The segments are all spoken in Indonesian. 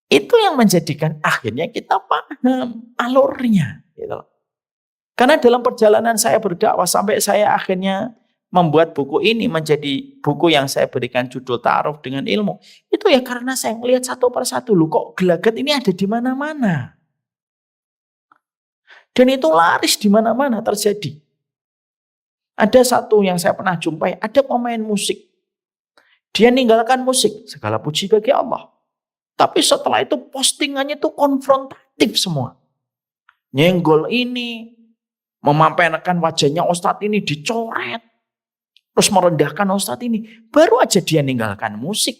Itu yang menjadikan akhirnya kita paham alurnya. Gitu. Karena dalam perjalanan saya berdakwah sampai saya akhirnya membuat buku ini menjadi buku yang saya berikan judul Ta'aruf dengan Ilmu. Itu ya karena saya melihat satu persatu, loh kok gelagat ini ada di mana-mana. Dan itu laris di mana-mana terjadi. Ada satu yang saya pernah jumpai, ada pemain musik. Dia ninggalkan musik, segala puji bagi Allah. Tapi setelah itu postingannya itu konfrontatif semua. Nyenggol ini, memamerkan wajahnya Ustadz ini dicoret. Terus merendahkan Ustadz ini. Baru aja dia ninggalkan musik.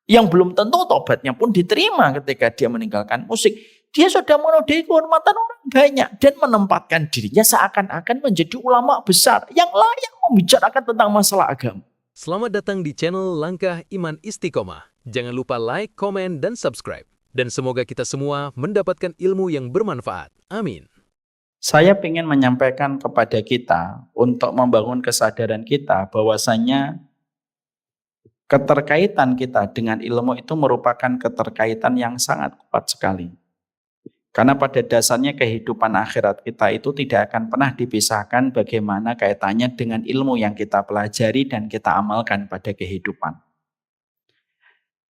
Yang belum tentu tobatnya pun diterima ketika dia meninggalkan musik. Dia sudah menodai kehormatan orang banyak. Dan menempatkan dirinya seakan-akan menjadi ulama besar. Yang layak membicarakan tentang masalah agama. Selamat datang di channel Langkah Iman Istiqomah. Jangan lupa like, komen, dan subscribe. Dan semoga kita semua mendapatkan ilmu yang bermanfaat. Amin. Saya ingin menyampaikan kepada kita untuk membangun kesadaran kita bahwasanya keterkaitan kita dengan ilmu itu merupakan keterkaitan yang sangat kuat sekali. Karena pada dasarnya kehidupan akhirat kita itu tidak akan pernah dipisahkan bagaimana kaitannya dengan ilmu yang kita pelajari dan kita amalkan pada kehidupan.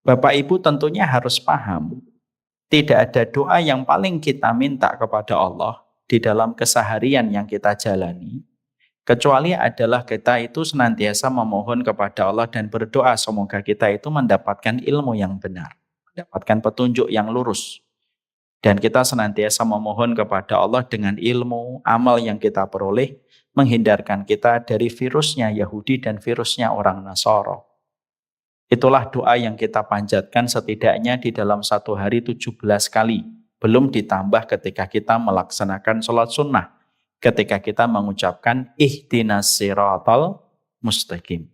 Bapak Ibu tentunya harus paham, tidak ada doa yang paling kita minta kepada Allah di dalam keseharian yang kita jalani, kecuali adalah kita itu senantiasa memohon kepada Allah dan berdoa semoga kita itu mendapatkan ilmu yang benar, mendapatkan petunjuk yang lurus. Dan kita senantiasa memohon kepada Allah dengan ilmu, amal yang kita peroleh, menghindarkan kita dari virusnya Yahudi dan virusnya orang Nasara. Itulah doa yang kita panjatkan setidaknya di dalam satu hari 17 kali. Belum ditambah ketika kita melaksanakan sholat sunnah. Ketika kita mengucapkan ihdinas siratal mustaqim.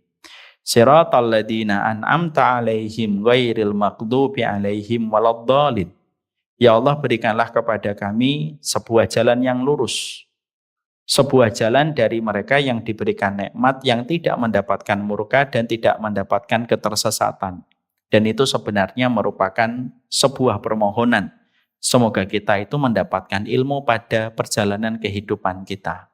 Siratal ladina an'amta alaihim ghairil maghdubi alaihim waladdallin. Ya Allah, berikanlah kepada kami sebuah jalan yang lurus. Sebuah jalan dari mereka yang diberikan nikmat, yang tidak mendapatkan murka dan tidak mendapatkan ketersesatan. Dan itu sebenarnya merupakan sebuah permohonan. Semoga kita itu mendapatkan ilmu pada perjalanan kehidupan kita.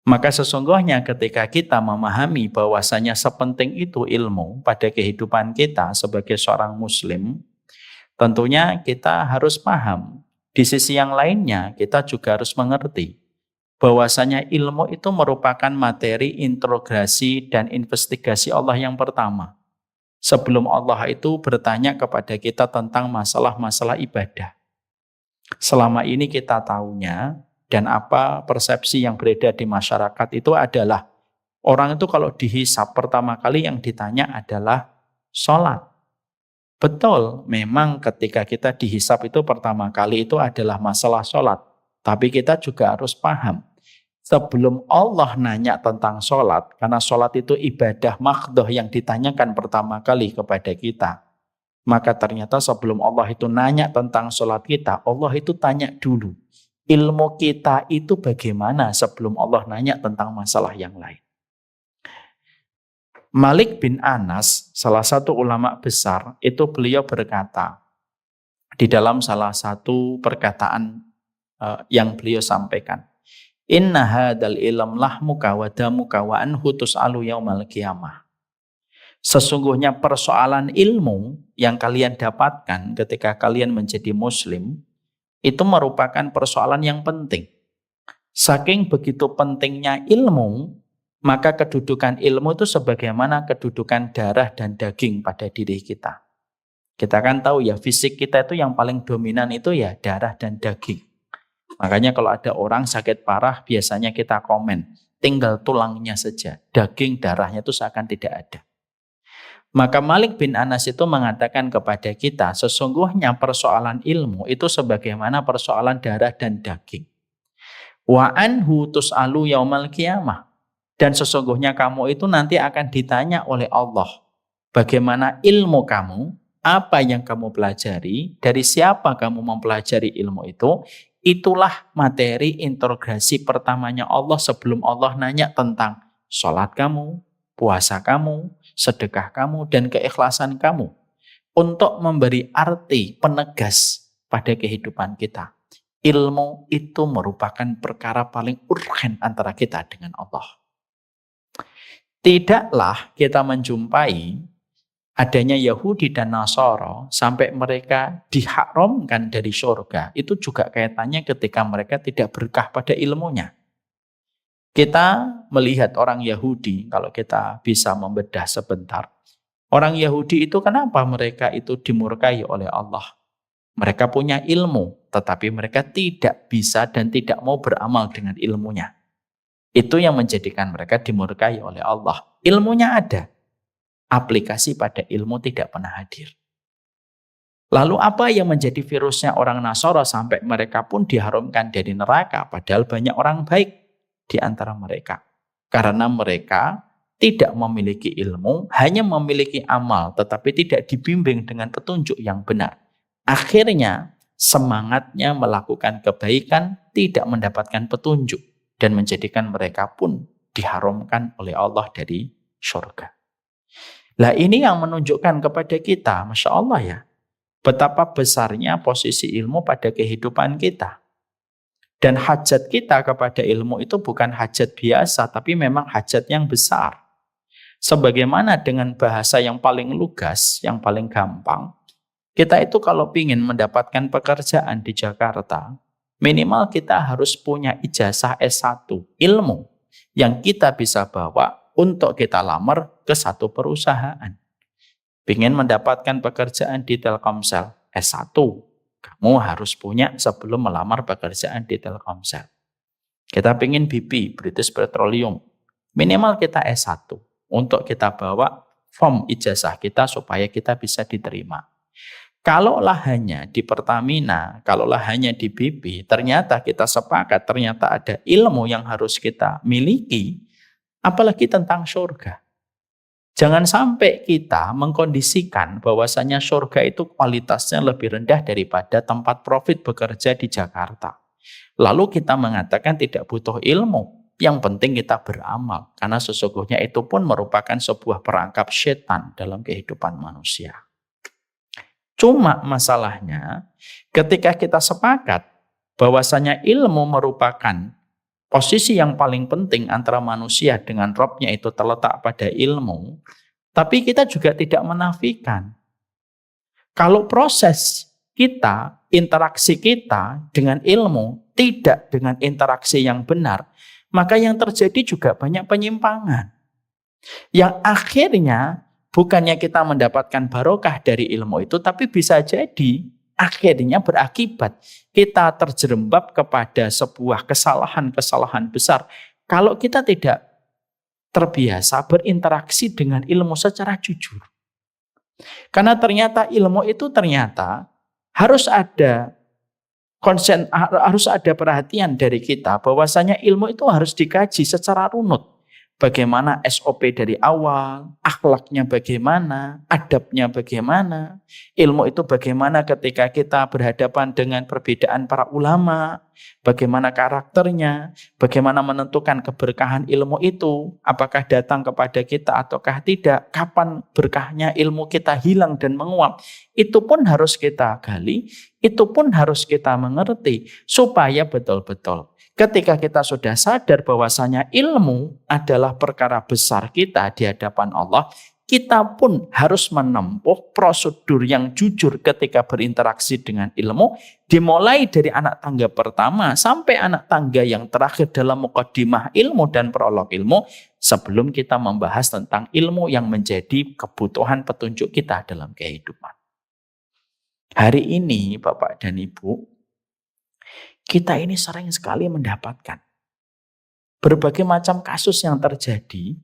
Maka sesungguhnya ketika kita memahami bahwasanya sepenting itu ilmu pada kehidupan kita sebagai seorang muslim, tentunya kita harus paham. Di sisi yang lainnya kita juga harus mengerti bahwasanya ilmu itu merupakan materi integrasi dan investigasi Allah yang pertama. Sebelum Allah itu bertanya kepada kita tentang masalah-masalah ibadah. Selama ini kita tahunya dan apa persepsi yang beredar di masyarakat itu adalah orang itu kalau dihisap pertama kali yang ditanya adalah sholat. Betul, memang ketika kita dihisap itu pertama kali itu adalah masalah sholat. Tapi kita juga harus paham. Sebelum Allah nanya tentang sholat, karena sholat itu ibadah maghdoh yang ditanyakan pertama kali kepada kita. Maka ternyata sebelum Allah itu nanya tentang sholat kita, Allah itu tanya dulu. Ilmu kita itu bagaimana sebelum Allah nanya tentang masalah yang lain. Malik bin Anas, salah satu ulama besar, itu beliau berkata, di dalam salah satu perkataan yang beliau sampaikan, Inna hadal ilm lahmuka wa damuka wa anhu tus'alu yaumal qiyamah. Sesungguhnya persoalan ilmu yang kalian dapatkan ketika kalian menjadi muslim, itu merupakan persoalan yang penting. Saking begitu pentingnya ilmu, maka kedudukan ilmu itu sebagaimana kedudukan darah dan daging pada diri kita. Kita kan tahu ya, fisik kita itu yang paling dominan itu ya darah dan daging. Makanya kalau ada orang sakit parah, biasanya kita komen, tinggal tulangnya saja, daging darahnya itu seakan tidak ada. Maka Malik bin Anas itu mengatakan kepada kita, sesungguhnya persoalan ilmu itu sebagaimana persoalan darah dan daging. Wa anhu tus'alu yaumal qiyamah. Dan sesungguhnya kamu itu nanti akan ditanya oleh Allah, bagaimana ilmu kamu, apa yang kamu pelajari, dari siapa kamu mempelajari ilmu itu. Itulah materi integrasi pertamanya Allah sebelum Allah nanya tentang sholat kamu, puasa kamu, sedekah kamu, dan keikhlasan kamu. untuk memberi arti penegas pada kehidupan kita. Ilmu itu merupakan perkara paling urgen antara kita dengan Allah. Tidaklah kita menjumpai adanya Yahudi dan Nasara sampai mereka diharamkan dari surga. Itu juga kaitannya ketika mereka tidak berkah pada ilmunya. Kita melihat orang Yahudi, kalau kita bisa membedah sebentar. Orang Yahudi itu kenapa mereka itu dimurkai oleh Allah? Mereka punya ilmu, tetapi mereka tidak bisa dan tidak mau beramal dengan ilmunya. Itu yang menjadikan mereka dimurkai oleh Allah. Ilmunya ada, aplikasi pada ilmu tidak pernah hadir. Lalu apa yang menjadi virusnya orang Nasara sampai mereka pun diharamkan dari neraka, padahal banyak orang baik di antara mereka. Karena mereka tidak memiliki ilmu, hanya memiliki amal, tetapi tidak dibimbing dengan petunjuk yang benar. Akhirnya semangatnya melakukan kebaikan tidak mendapatkan petunjuk dan menjadikan mereka pun diharamkan oleh Allah dari surga. Nah ini yang menunjukkan kepada kita, Masya Allah ya, betapa besarnya posisi ilmu pada kehidupan kita. Dan hajat kita kepada ilmu itu bukan hajat biasa, tapi memang hajat yang besar. Sebagaimana dengan bahasa yang paling lugas, yang paling gampang, kita itu kalau ingin mendapatkan pekerjaan di Jakarta, minimal kita harus punya ijazah S1, ilmu yang kita bisa bawa untuk kita lamar ke satu perusahaan. Ingin mendapatkan pekerjaan di Telkomsel, S1, kamu harus punya sebelum melamar pekerjaan di Telkomsel. Kita ingin BP, British Petroleum, minimal kita S1 untuk kita bawa form ijazah kita supaya kita bisa diterima. Kalaulah hanya di Pertamina, kalaulah hanya di BP, ternyata kita sepakat, ternyata ada ilmu yang harus kita miliki, apalagi tentang surga. Jangan sampai kita mengkondisikan bahwasanya surga itu kualitasnya lebih rendah daripada tempat profit bekerja di Jakarta. Lalu kita mengatakan tidak butuh ilmu, yang penting kita beramal. Karena sesungguhnya itu pun merupakan sebuah perangkap setan dalam kehidupan manusia. Cuma masalahnya ketika kita sepakat bahwasanya ilmu merupakan posisi yang paling penting antara manusia dengan Robnya itu terletak pada ilmu, tapi kita juga tidak menafikan. Kalau proses kita, interaksi kita dengan ilmu tidak dengan interaksi yang benar, maka yang terjadi juga banyak penyimpangan. Yang akhirnya bukannya kita mendapatkan barokah dari ilmu itu, tapi bisa jadi akhirnya berakibat kita terjerembab kepada sebuah kesalahan-kesalahan besar. Kalau kita tidak terbiasa berinteraksi dengan ilmu secara jujur. Karena ternyata ilmu itu harus ada harus ada perhatian dari kita bahwasanya ilmu itu harus dikaji secara runut. Bagaimana SOP dari awal, akhlaknya bagaimana, adabnya bagaimana, ilmu itu bagaimana ketika kita berhadapan dengan perbedaan para ulama, bagaimana karakternya, bagaimana menentukan keberkahan ilmu itu, apakah datang kepada kita ataukah tidak, kapan berkahnya ilmu kita hilang dan menguap, itu pun harus kita gali, itu pun harus kita mengerti, supaya betul-betul ketika kita sudah sadar bahwasanya ilmu adalah perkara besar kita di hadapan Allah, kita pun harus menempuh prosedur yang jujur ketika berinteraksi dengan ilmu, dimulai dari anak tangga pertama sampai anak tangga yang terakhir dalam muqaddimah ilmu dan prolog ilmu, sebelum kita membahas tentang ilmu yang menjadi kebutuhan petunjuk kita dalam kehidupan. Hari ini Bapak dan Ibu, kita ini sering sekali mendapatkan berbagai macam kasus yang terjadi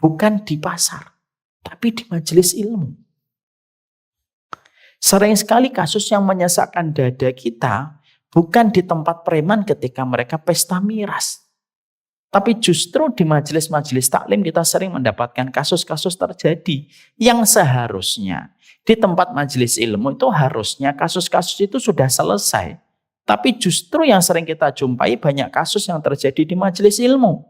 bukan di pasar, tapi di majelis ilmu. Sering sekali kasus yang menyesakkan dada kita bukan di tempat preman ketika mereka pesta miras. Tapi justru di majelis-majelis taklim kita sering mendapatkan kasus-kasus terjadi yang seharusnya di tempat majelis ilmu itu harusnya kasus-kasus itu sudah selesai. Tapi justru yang sering kita jumpai banyak kasus yang terjadi di majelis ilmu.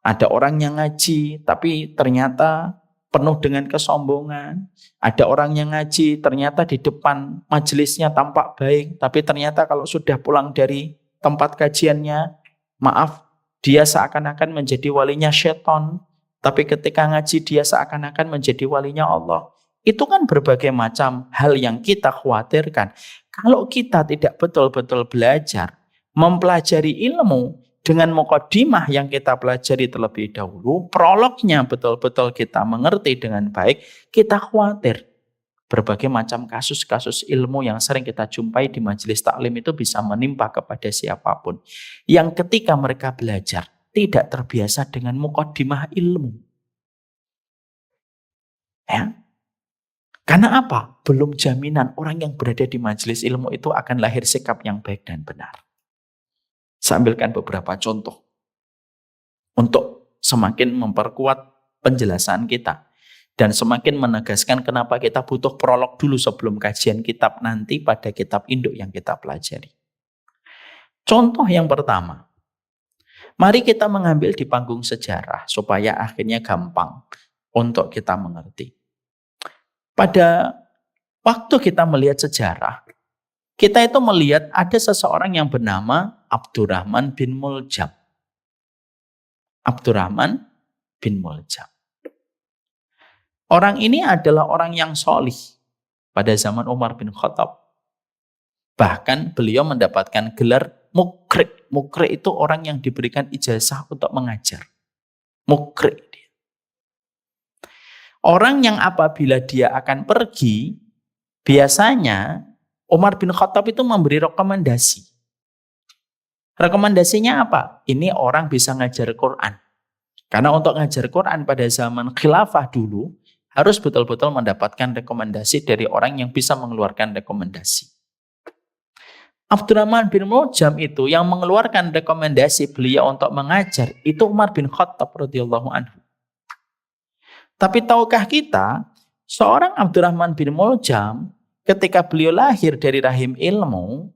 Ada orang yang ngaji, tapi ternyata penuh dengan kesombongan. Ada orang yang ngaji, ternyata di depan majelisnya tampak baik, tapi ternyata kalau sudah pulang dari tempat kajiannya, maaf, dia seakan-akan menjadi walinya setan, tapi ketika ngaji dia seakan-akan menjadi walinya Allah. Itu kan berbagai macam hal yang kita khawatirkan. Kalau kita tidak betul-betul belajar, mempelajari ilmu dengan muqaddimah yang kita pelajari terlebih dahulu, prolognya betul-betul kita mengerti dengan baik, kita khawatir. Berbagai macam kasus-kasus ilmu yang sering kita jumpai di majelis taklim itu bisa menimpa kepada siapapun. Yang ketika mereka belajar, tidak terbiasa dengan muqaddimah ilmu. Ya. Karena apa? Belum jaminan orang yang berada di majelis ilmu itu akan lahir sikap yang baik dan benar. Saya ambilkan beberapa contoh untuk semakin memperkuat penjelasan kita dan semakin menegaskan kenapa kita butuh prolog dulu sebelum kajian kitab nanti pada kitab induk yang kita pelajari. Contoh yang pertama, mari kita mengambil di panggung sejarah supaya akhirnya gampang untuk kita mengerti. Pada waktu kita melihat sejarah, kita itu melihat ada seseorang yang bernama Abdurrahman bin Muljam. Abdurrahman bin Muljam. Orang ini adalah orang yang solih pada zaman Umar bin Khattab. Bahkan beliau mendapatkan gelar mukri. Mukri itu orang yang diberikan ijazah untuk mengajar. Mukri dia. Orang yang apabila dia akan pergi, biasanya Umar bin Khattab itu memberi rekomendasi. Rekomendasinya apa? Ini orang bisa ngajar Quran. Karena untuk ngajar Quran pada zaman khilafah dulu, harus betul-betul mendapatkan rekomendasi dari orang yang bisa mengeluarkan rekomendasi. Abdurrahman bin Muljam itu yang mengeluarkan rekomendasi beliau untuk mengajar, itu Umar bin Khattab radhiyallahu anhu. Tapi tahukah kita, seorang Abdurrahman bin Muljam, ketika beliau lahir dari rahim ilmu,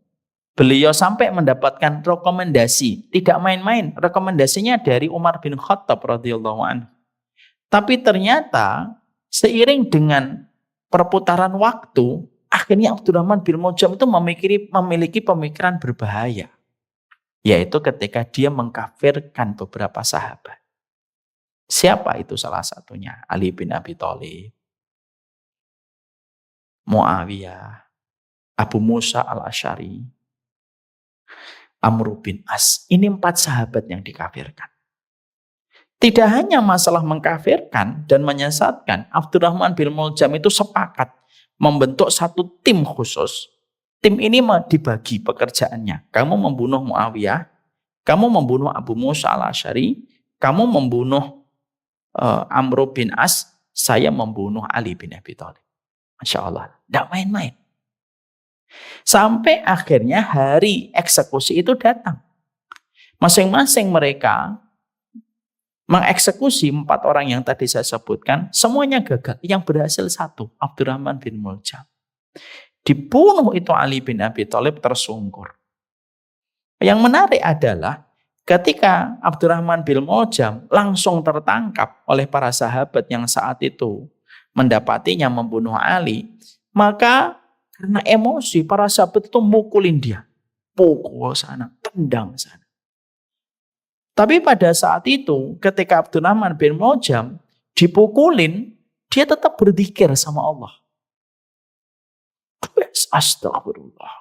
beliau sampai mendapatkan rekomendasi, tidak main-main, rekomendasinya dari Umar bin Khattab radhiyallahu anhu. Tapi ternyata seiring dengan perputaran waktu, akhirnya Abdurrahman bin Muljam itu memiliki pemikiran berbahaya, yaitu ketika dia mengkafirkan beberapa sahabat. Siapa itu salah satunya? Ali bin Abi Thalib, Muawiyah, Abu Musa al-Asy'ari, Amr bin As. Ini 4 sahabat yang dikafirkan. Tidak hanya masalah mengkafirkan dan menyesatkan, Abdurrahman bin Muljam itu sepakat membentuk satu tim khusus. Tim ini dibagi pekerjaannya. Kamu membunuh Muawiyah, kamu membunuh Abu Musa al-Asy'ari, kamu membunuh Amr bin As, saya membunuh Ali bin Abi Thalib. Masya Allah, tidak main-main. Sampai akhirnya hari eksekusi itu datang. Masing-masing mereka mengeksekusi 4 orang yang tadi saya sebutkan, semuanya gagal. Yang berhasil 1, Abdurrahman bin Muljam. Dibunuh itu Ali bin Abi Thalib tersungkur. Yang menarik adalah ketika Abdurrahman bin Muljam langsung tertangkap oleh para sahabat yang saat itu mendapatinya membunuh Ali, maka karena emosi para sahabat itu mukulin dia. Pukul sana, tendang sana. Tapi pada saat itu ketika Abdurrahman bin Muljam dipukulin, dia tetap berzikir sama Allah. Astagfirullah.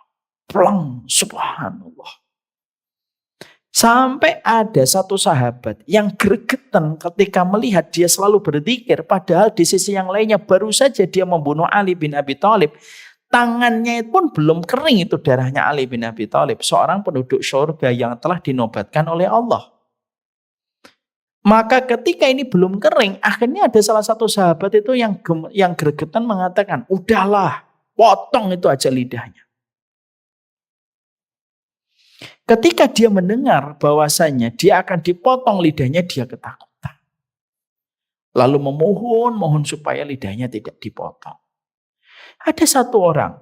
Plang, subhanallah. Sampai ada satu sahabat yang gregetan ketika melihat dia selalu berzikir, padahal di sisi yang lainnya baru saja dia membunuh Ali bin Abi Thalib. Tangannya pun belum kering itu darahnya Ali bin Abi Thalib, seorang penduduk surga yang telah dinobatkan oleh Allah. Maka ketika ini belum kering, akhirnya ada salah satu sahabat itu yang gregetan mengatakan, udahlah, potong itu aja lidahnya. Ketika dia mendengar bahwasanya dia akan dipotong lidahnya, dia ketakutan. Lalu mohon supaya lidahnya tidak dipotong. Ada satu orang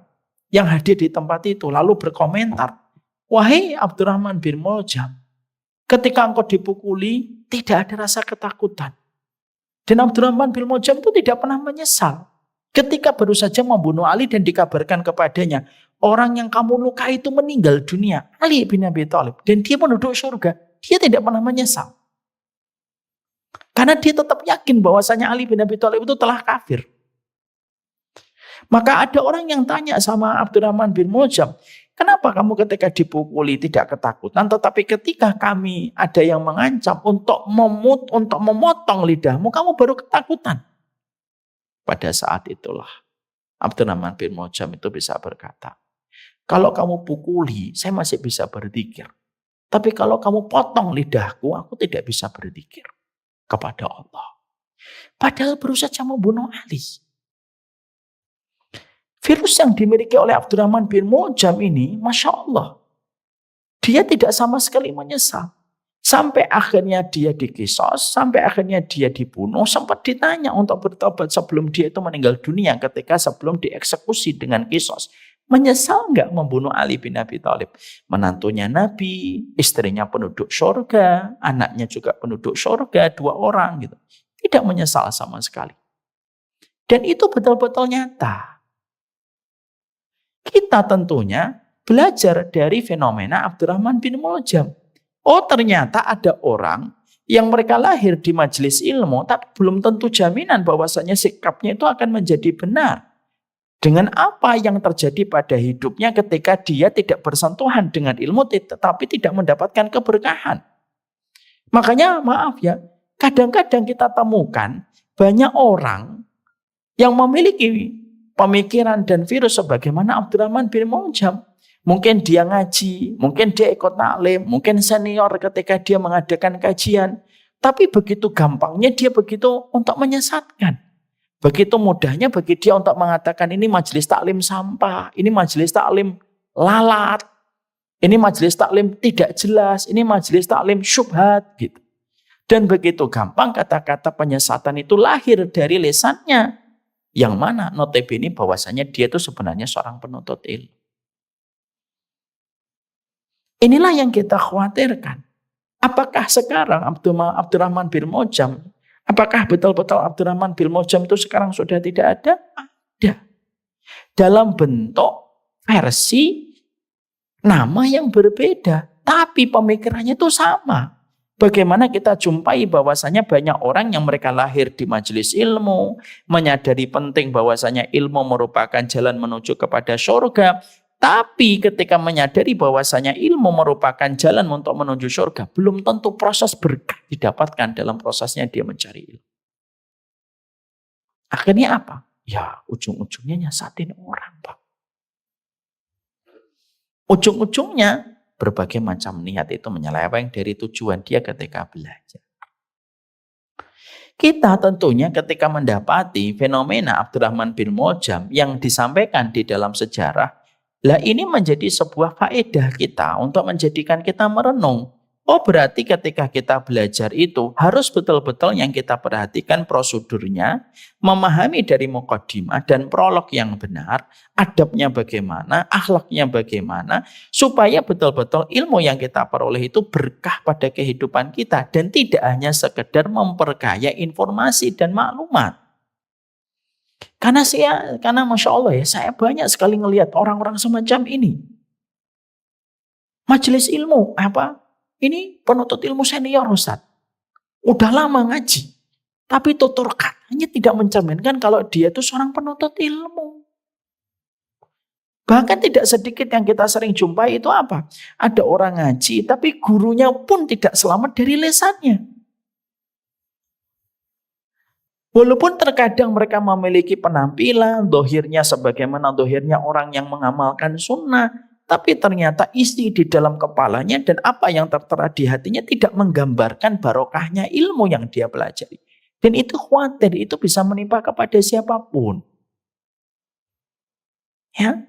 yang hadir di tempat itu lalu berkomentar, wahai Abdurrahman bin Muljam, ketika engkau dipukuli tidak ada rasa ketakutan. Dan Abdurrahman bin Muljam itu tidak pernah menyesal. Ketika baru saja membunuh Ali dan dikabarkan kepadanya, orang yang kamu lukai itu meninggal dunia, Ali bin Abi Thalib, dan dia penduduk surga. Dia tidak pernah menyesal. Karena dia tetap yakin bahwasanya Ali bin Abi Thalib itu telah kafir. Maka ada orang yang tanya sama Abdurrahman bin Muljam, kenapa kamu ketika dipukuli tidak ketakutan, tetapi ketika kami ada yang mengancam untuk memotong lidahmu, kamu baru ketakutan. Pada saat itulah Abdurrahman bin Muljam itu bisa berkata, kalau kamu pukuli, saya masih bisa berzikir. Tapi kalau kamu potong lidahku, aku tidak bisa berzikir kepada Allah. Padahal baru saja membunuh Ali. Virus yang dimiliki oleh Abdurrahman bin Muljam ini, Masya Allah, dia tidak sama sekali menyesal. Sampai akhirnya dia dikisos, sampai akhirnya dia dibunuh, sempat ditanya untuk bertobat sebelum dia itu meninggal dunia ketika sebelum dieksekusi dengan kisos. Menyesal nggak membunuh Ali bin Abi Thalib? Menantunya Nabi, istrinya penduduk surga, anaknya juga penduduk surga, 2 orang gitu. Tidak menyesal sama sekali. Dan itu betul-betul nyata. Kita tentunya belajar dari fenomena Abdurrahman bin Muljam. Oh, ternyata ada orang yang mereka lahir di majelis ilmu, tapi belum tentu jaminan bahwasanya sikapnya itu akan menjadi benar. Dengan apa yang terjadi pada hidupnya ketika dia tidak bersentuhan dengan ilmu, tetapi tidak mendapatkan keberkahan. Makanya maaf ya, kadang-kadang kita temukan banyak orang yang memiliki pemikiran dan virus sebagaimana Abdurrahman bin Muljam. Mungkin dia ngaji, mungkin dia ikut taklim, mungkin senior ketika dia mengadakan kajian. Tapi begitu gampangnya dia begitu untuk menyesatkan. Begitu mudahnya bagi dia untuk mengatakan ini majelis taklim sampah, ini majelis taklim lalat, ini majelis taklim tidak jelas, ini majelis taklim syubhat gitu. Dan begitu gampang kata-kata penyesatan itu lahir dari lisannya. Yang mana notabene bahwasanya dia itu sebenarnya seorang penuntut ilmu. Inilah yang kita khawatirkan. Apakah sekarang Abdurrahman bin Muljam, apakah betul-betul Abdurrahman bin Muljam itu sekarang sudah tidak ada? Ada. Dalam bentuk versi nama yang berbeda, tapi pemikirannya itu sama. Bagaimana kita jumpai bahwasanya banyak orang yang mereka lahir di majelis ilmu, menyadari penting bahwasanya ilmu merupakan jalan menuju kepada surga, tapi ketika menyadari bahwasanya ilmu merupakan jalan untuk menuju surga, belum tentu proses berkah didapatkan dalam prosesnya dia mencari ilmu. Akhirnya apa? Ya ujung-ujungnya nyasatin orang, Pak. Ujung-ujungnya berbagai macam niat itu menyeleweng dari tujuan dia ketika belajar. Kita tentunya ketika mendapati fenomena Abdurrahman bin Muljam yang disampaikan di dalam sejarah, lah ini menjadi sebuah faedah kita untuk menjadikan kita merenung. Oh berarti ketika kita belajar itu harus betul-betul yang kita perhatikan prosedurnya, memahami dari muqaddimah dan prolog yang benar, adabnya bagaimana, akhlaknya bagaimana, supaya betul-betul ilmu yang kita peroleh itu berkah pada kehidupan kita dan tidak hanya sekedar memperkaya informasi dan maklumat. Karena Masya Allah ya, saya banyak sekali ngelihat orang-orang semacam ini. Majelis ilmu, ini penuntut ilmu senior Ustaz. Udah lama ngaji. Tapi tutur katanya tidak mencerminkan kalau dia itu seorang penuntut ilmu. Bahkan tidak sedikit yang kita sering jumpai itu apa? Ada orang ngaji, tapi gurunya pun tidak selamat dari lesannya. Walaupun terkadang mereka memiliki penampilan, dohirnya sebagaimana dohirnya orang yang mengamalkan sunnah, tapi ternyata isi di dalam kepalanya dan apa yang tertera di hatinya tidak menggambarkan barokahnya ilmu yang dia pelajari. Dan itu khawatir, itu bisa menimpa kepada siapapun. Ya,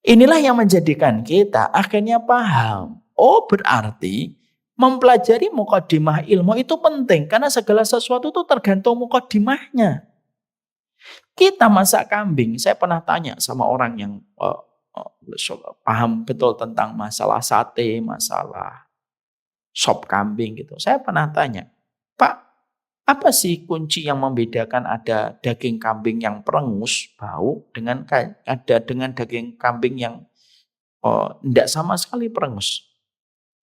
inilah yang menjadikan kita akhirnya paham. Oh berarti mempelajari muqaddimah ilmu itu penting karena segala sesuatu itu tergantung muqaddimahnya. Kita masak kambing, saya pernah tanya sama orang yang paham betul tentang masalah sate, masalah sop kambing gitu. Saya pernah tanya, Pak, Apa sih kunci yang membedakan ada daging kambing yang perengus, bau, dengan dengan daging kambing yang tidak sama sekali perengus?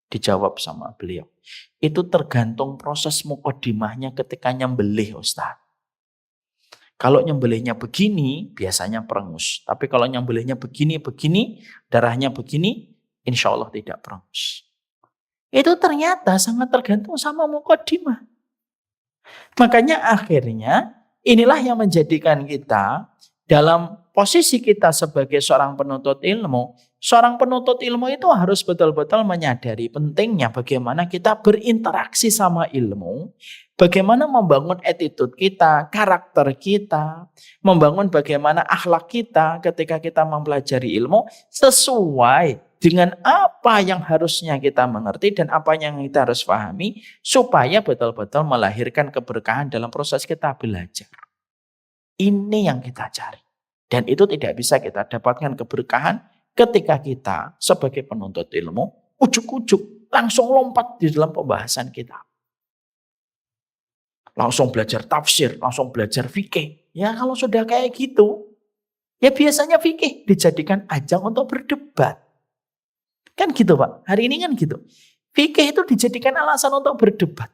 Dijawab sama beliau. Itu tergantung proses mukodimahnya ketika nyembelih, Ustaz. Kalau nyembelihnya begini, biasanya perengus. Tapi kalau nyembelihnya begini, darahnya begini, insya Allah tidak perengus. Itu ternyata sangat tergantung sama mukodimah. Makanya akhirnya inilah yang menjadikan kita dalam posisi kita sebagai seorang penuntut ilmu. Seorang penuntut ilmu itu harus betul-betul menyadari pentingnya bagaimana kita berinteraksi sama ilmu. Bagaimana membangun attitude kita, karakter kita. Membangun bagaimana akhlak kita ketika kita mempelajari ilmu sesuai dengan apa yang harusnya kita mengerti dan apa yang kita harus pahami supaya betul-betul melahirkan keberkahan dalam proses kita belajar. Ini yang kita cari. Dan itu tidak bisa kita dapatkan keberkahan ketika kita sebagai penuntut ilmu ujuk-ujuk langsung lompat di dalam pembahasan kita. Langsung belajar tafsir, langsung belajar fikih. Ya kalau sudah kayak gitu, ya biasanya fikih dijadikan ajang untuk berdebat. Kan gitu Pak, hari ini kan gitu. Fikih itu dijadikan alasan untuk berdebat.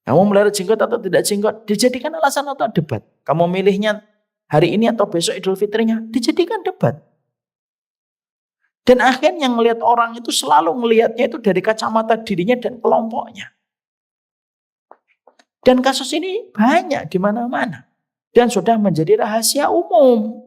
Kamu melihara jenggot atau tidak jenggot, dijadikan alasan untuk debat. Kamu milihnya hari ini atau besok Idul Fitrinya, dijadikan debat. Dan akhirnya ngelihat orang itu selalu ngelihatnya itu dari kacamata dirinya dan kelompoknya. Dan kasus ini banyak di mana-mana. Dan sudah menjadi rahasia umum.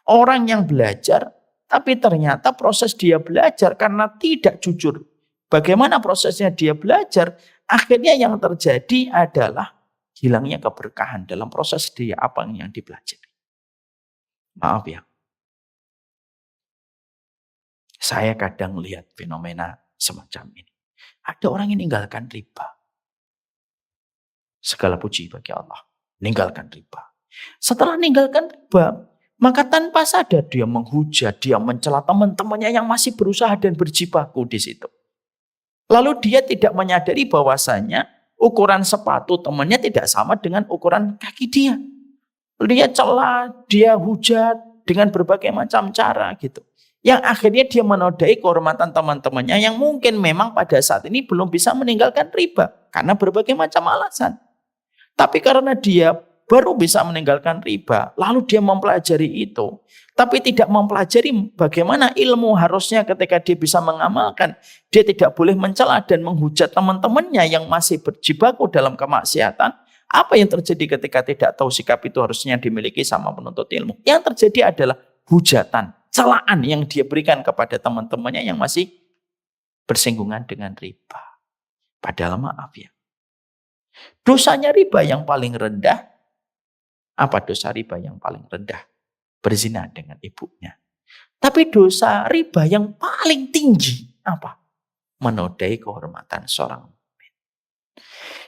Orang yang belajar, tapi ternyata proses dia belajar karena tidak jujur. Bagaimana prosesnya dia belajar, akhirnya yang terjadi adalah hilangnya keberkahan dalam proses dia apa yang dipelajari. Maaf ya. Saya kadang lihat fenomena semacam ini. Ada orang yang meninggalkan riba. Segala puji bagi Allah. Meninggalkan riba. Setelah meninggalkan riba, maka tanpa sadar dia menghujat, dia mencela teman-temannya yang masih berusaha dan berjibaku di situ. Lalu dia tidak menyadari bahwasanya ukuran sepatu temannya tidak sama dengan ukuran kaki dia. Dia celah, dia hujat dengan berbagai macam cara gitu. Yang akhirnya dia menodai kehormatan teman-temannya yang mungkin memang pada saat ini belum bisa meninggalkan riba. Karena berbagai macam alasan. Tapi karena dia baru bisa meninggalkan riba, lalu dia mempelajari itu. Tapi tidak mempelajari bagaimana ilmu harusnya ketika dia bisa mengamalkan. Dia tidak boleh mencela dan menghujat teman-temannya yang masih berjibaku dalam kemaksiatan. Apa yang terjadi ketika tidak tahu sikap itu harusnya dimiliki sama penuntut ilmu? Yang terjadi adalah hujatan, celaan yang dia berikan kepada teman-temannya yang masih bersinggungan dengan riba. Padahal maaf ya. Dosanya riba yang paling rendah. Apa dosa riba yang paling rendah? Berzina dengan ibunya. Tapi dosa riba yang paling tinggi apa? Menodai kehormatan seorang mukmin.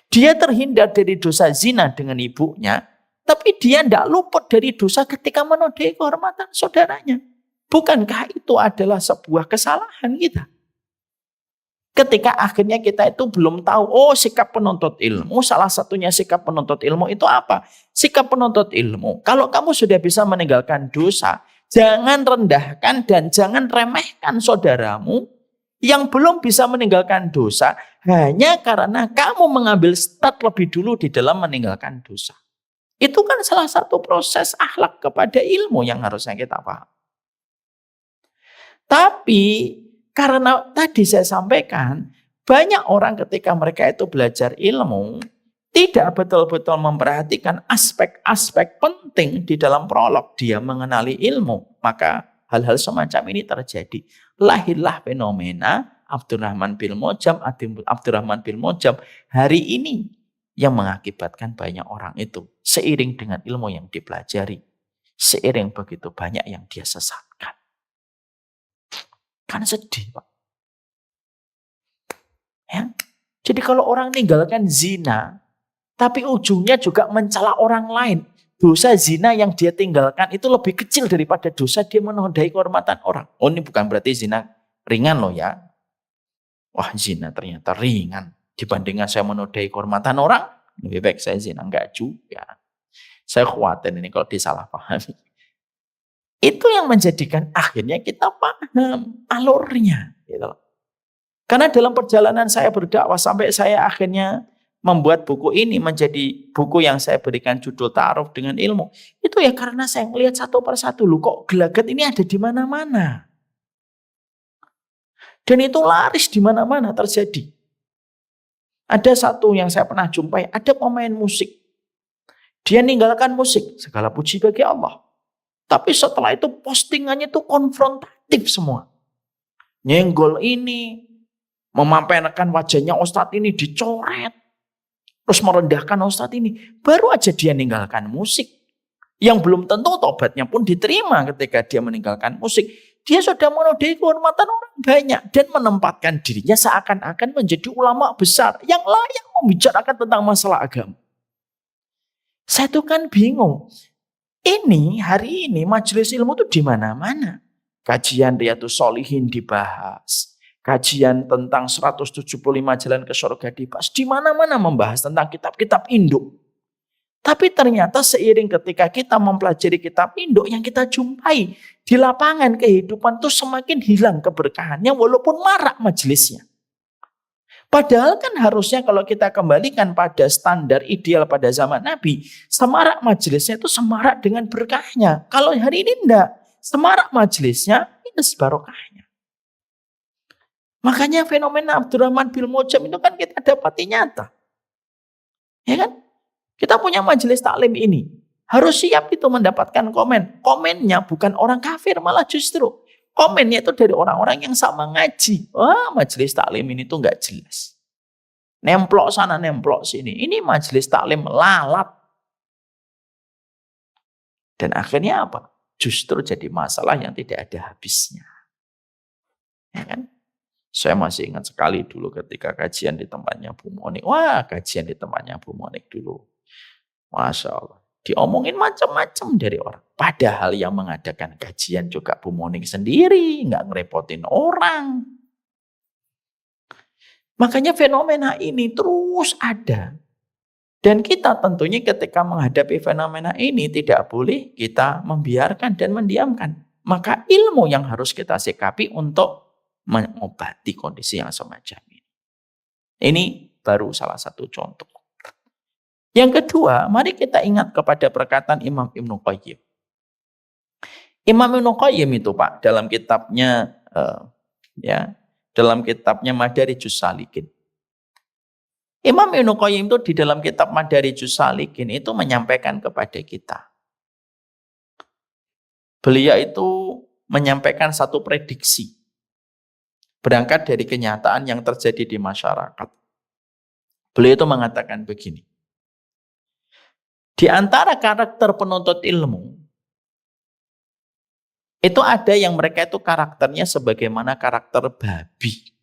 Dia terhindar dari dosa zina dengan ibunya, tapi dia tidak luput dari dosa ketika menodai kehormatan saudaranya. Bukankah itu adalah sebuah kesalahan kita? Ketika akhirnya kita itu belum tahu, sikap penuntut ilmu, salah satunya sikap penuntut ilmu itu apa? Sikap penuntut ilmu, kalau kamu sudah bisa meninggalkan dosa, jangan rendahkan dan jangan remehkan saudaramu yang belum bisa meninggalkan dosa hanya karena kamu mengambil start lebih dulu di dalam meninggalkan dosa. Itu kan salah satu proses akhlak kepada ilmu yang harusnya kita paham. Tapi karena tadi saya sampaikan, banyak orang ketika mereka itu belajar ilmu, tidak betul-betul memperhatikan aspek-aspek penting di dalam prolog dia mengenali ilmu. Maka hal-hal semacam ini terjadi. Lahirlah fenomena Abdurrahman bin Muljam hari ini yang mengakibatkan banyak orang itu seiring dengan ilmu yang dipelajari. Seiring begitu banyak yang dia sesatkan. Kan sedih Pak. Ya. Jadi kalau orang meninggalkan zina, tapi ujungnya juga mencela orang lain. Dosa zina yang dia tinggalkan itu lebih kecil daripada dosa dia menodai kehormatan orang. Oh ini bukan berarti zina ringan loh ya. Wah zina ternyata ringan. Dibandingkan saya menodai kehormatan orang, lebih baik saya zina. Enggak juga. Saya khawatir ini kalau disalahpahami. Itu yang menjadikan akhirnya kita paham alurnya. Gitu loh. Karena dalam perjalanan saya berdakwah sampai saya akhirnya membuat buku ini menjadi buku yang saya berikan judul Ta'aruf dengan Ilmu. Itu ya karena saya melihat satu persatu, loh kok gelagat ini ada di mana-mana. Dan itu laris di mana-mana terjadi. Ada satu yang saya pernah jumpai, ada pemain musik. Dia ninggalkan musik, segala puji bagi Allah. Tapi setelah itu postingannya itu konfrontatif semua. Nyenggol ini, memamerkan wajahnya Ustadz ini dicoret. Terus merendahkan Ustadz ini. Baru aja dia meninggalkan musik. Yang belum tentu tobatnya pun diterima ketika dia meninggalkan musik. Dia sudah menodai kehormatan orang banyak. Dan menempatkan dirinya seakan-akan menjadi ulama besar. Yang layak membicarakan tentang masalah agama. Saya tuh kan bingung. Ini hari ini majelis ilmu tuh di mana-mana. Kajian Riyadhus Shalihin dibahas. Kajian tentang 175 jalan ke surga dibahas. Di mana-mana membahas tentang kitab-kitab induk. Tapi ternyata seiring ketika kita mempelajari kitab induk yang kita jumpai di lapangan kehidupan itu semakin hilang keberkahannya walaupun marak majelisnya. Padahal kan harusnya kalau kita kembalikan pada standar ideal pada zaman Nabi, semarak majelisnya itu semarak dengan berkahnya. Kalau hari ini enggak, semarak majelisnya itu barokahnya. Makanya fenomena Abdurrahman bin Muljam itu kan kita dapati nyata. Ya kan? Kita punya majelis taklim ini. Harus siap itu mendapatkan komen. Komennya bukan orang kafir, malah justru. Komennya itu dari orang-orang yang sama ngaji. Wah, majelis taklim ini tuh nggak jelas. Nemplok sana, nemplok sini. Ini majelis taklim lalat. Dan akhirnya apa? Justru jadi masalah yang tidak ada habisnya. Ya kan? Saya masih ingat sekali dulu ketika kajian di tempatnya Bu Monik. Wah, kajian di tempatnya Bu Monik dulu. Masya Allah. Diomongin macam-macam dari orang. Padahal yang mengadakan kajian juga Bu Monik sendiri. Nggak ngerepotin orang. Makanya fenomena ini terus ada. Dan kita tentunya ketika menghadapi fenomena ini tidak boleh kita membiarkan dan mendiamkan. Maka ilmu yang harus kita sikapi untuk mengobati kondisi yang semacam ini. Ini baru salah satu contoh. Yang kedua, mari kita ingat kepada perkataan Imam Ibnu Qayyim. Imam Ibnu Qayyim itu Pak, dalam kitabnya dalam kitabnya Madarijus Salikin. Imam Ibnu Qayyim itu di dalam kitab Madarijus Salikin itu menyampaikan kepada kita. Beliau itu menyampaikan satu prediksi. Berangkat dari kenyataan yang terjadi di masyarakat. Beliau itu mengatakan begini. Di antara karakter penuntut ilmu, itu ada yang mereka itu karakternya sebagaimana karakter babi.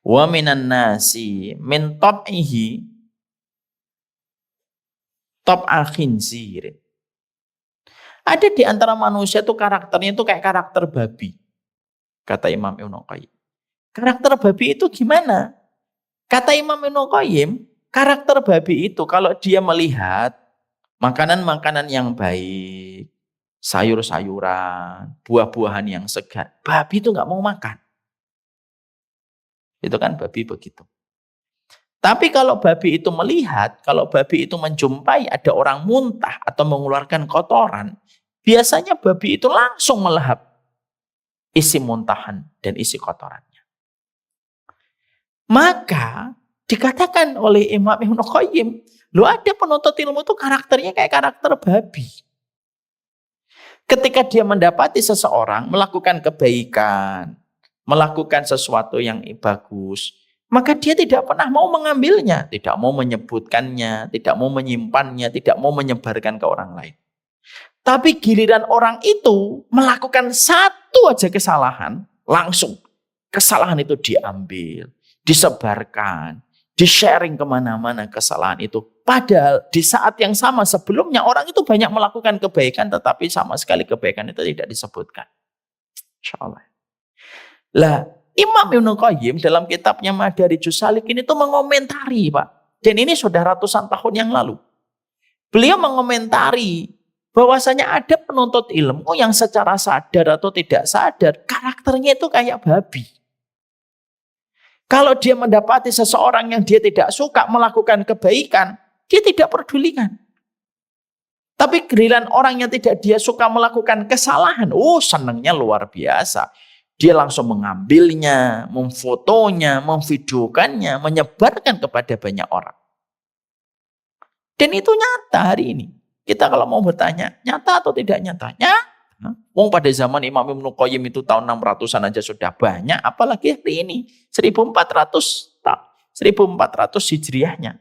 Wa minan nasi min tab'ihi tab'a khinzirin. Ada di antara manusia itu karakternya itu kayak karakter babi. Kata Imam Ibnu Qayyim. Karakter babi itu gimana? Kata Imam Ibnu Qayyim, karakter babi itu kalau dia melihat makanan-makanan yang baik, sayur-sayuran, buah-buahan yang segar, babi itu nggak mau makan. Itu kan babi begitu. Tapi kalau babi itu melihat, kalau babi itu menjumpai ada orang muntah atau mengeluarkan kotoran, biasanya babi itu langsung melahap isi muntahan dan isi kotorannya. Maka dikatakan oleh Imam Ibnu Qayyim, lo ada penuntut ilmu itu karakternya kayak karakter babi. Ketika dia mendapati seseorang melakukan kebaikan, melakukan sesuatu yang bagus, maka dia tidak pernah mau mengambilnya, tidak mau menyebutkannya, tidak mau menyimpannya, tidak mau menyebarkan ke orang lain. Tapi giliran orang itu melakukan satu aja kesalahan, langsung kesalahan itu diambil, disebarkan, di-sharing kemana-mana kesalahan itu. Padahal di saat yang sama sebelumnya orang itu banyak melakukan kebaikan, tetapi sama sekali kebaikan itu tidak disebutkan. Insya Allah. Lah, Imam Ibnu Qayyim dalam kitabnya Madarijus Salikin itu mengomentari, Pak. Dan ini sudah ratusan tahun yang lalu. Beliau mengomentari bahwasanya ada penuntut ilmu yang secara sadar atau tidak sadar karakternya itu kayak babi. Kalau dia mendapati seseorang yang dia tidak suka melakukan kebaikan, dia tidak pedulikan. Tapi giliran orang yang tidak dia suka melakukan kesalahan, senangnya luar biasa. Dia langsung mengambilnya, memfotonya, memvideokannya, menyebarkan kepada banyak orang. Dan itu nyata hari ini. Kita kalau mau bertanya, nyata atau tidak nyata? Nyata. Wong pada zaman Imam Ibnu Qayyim itu tahun 600-an aja sudah banyak, apalagi hari ini 1400 Hijriahnya.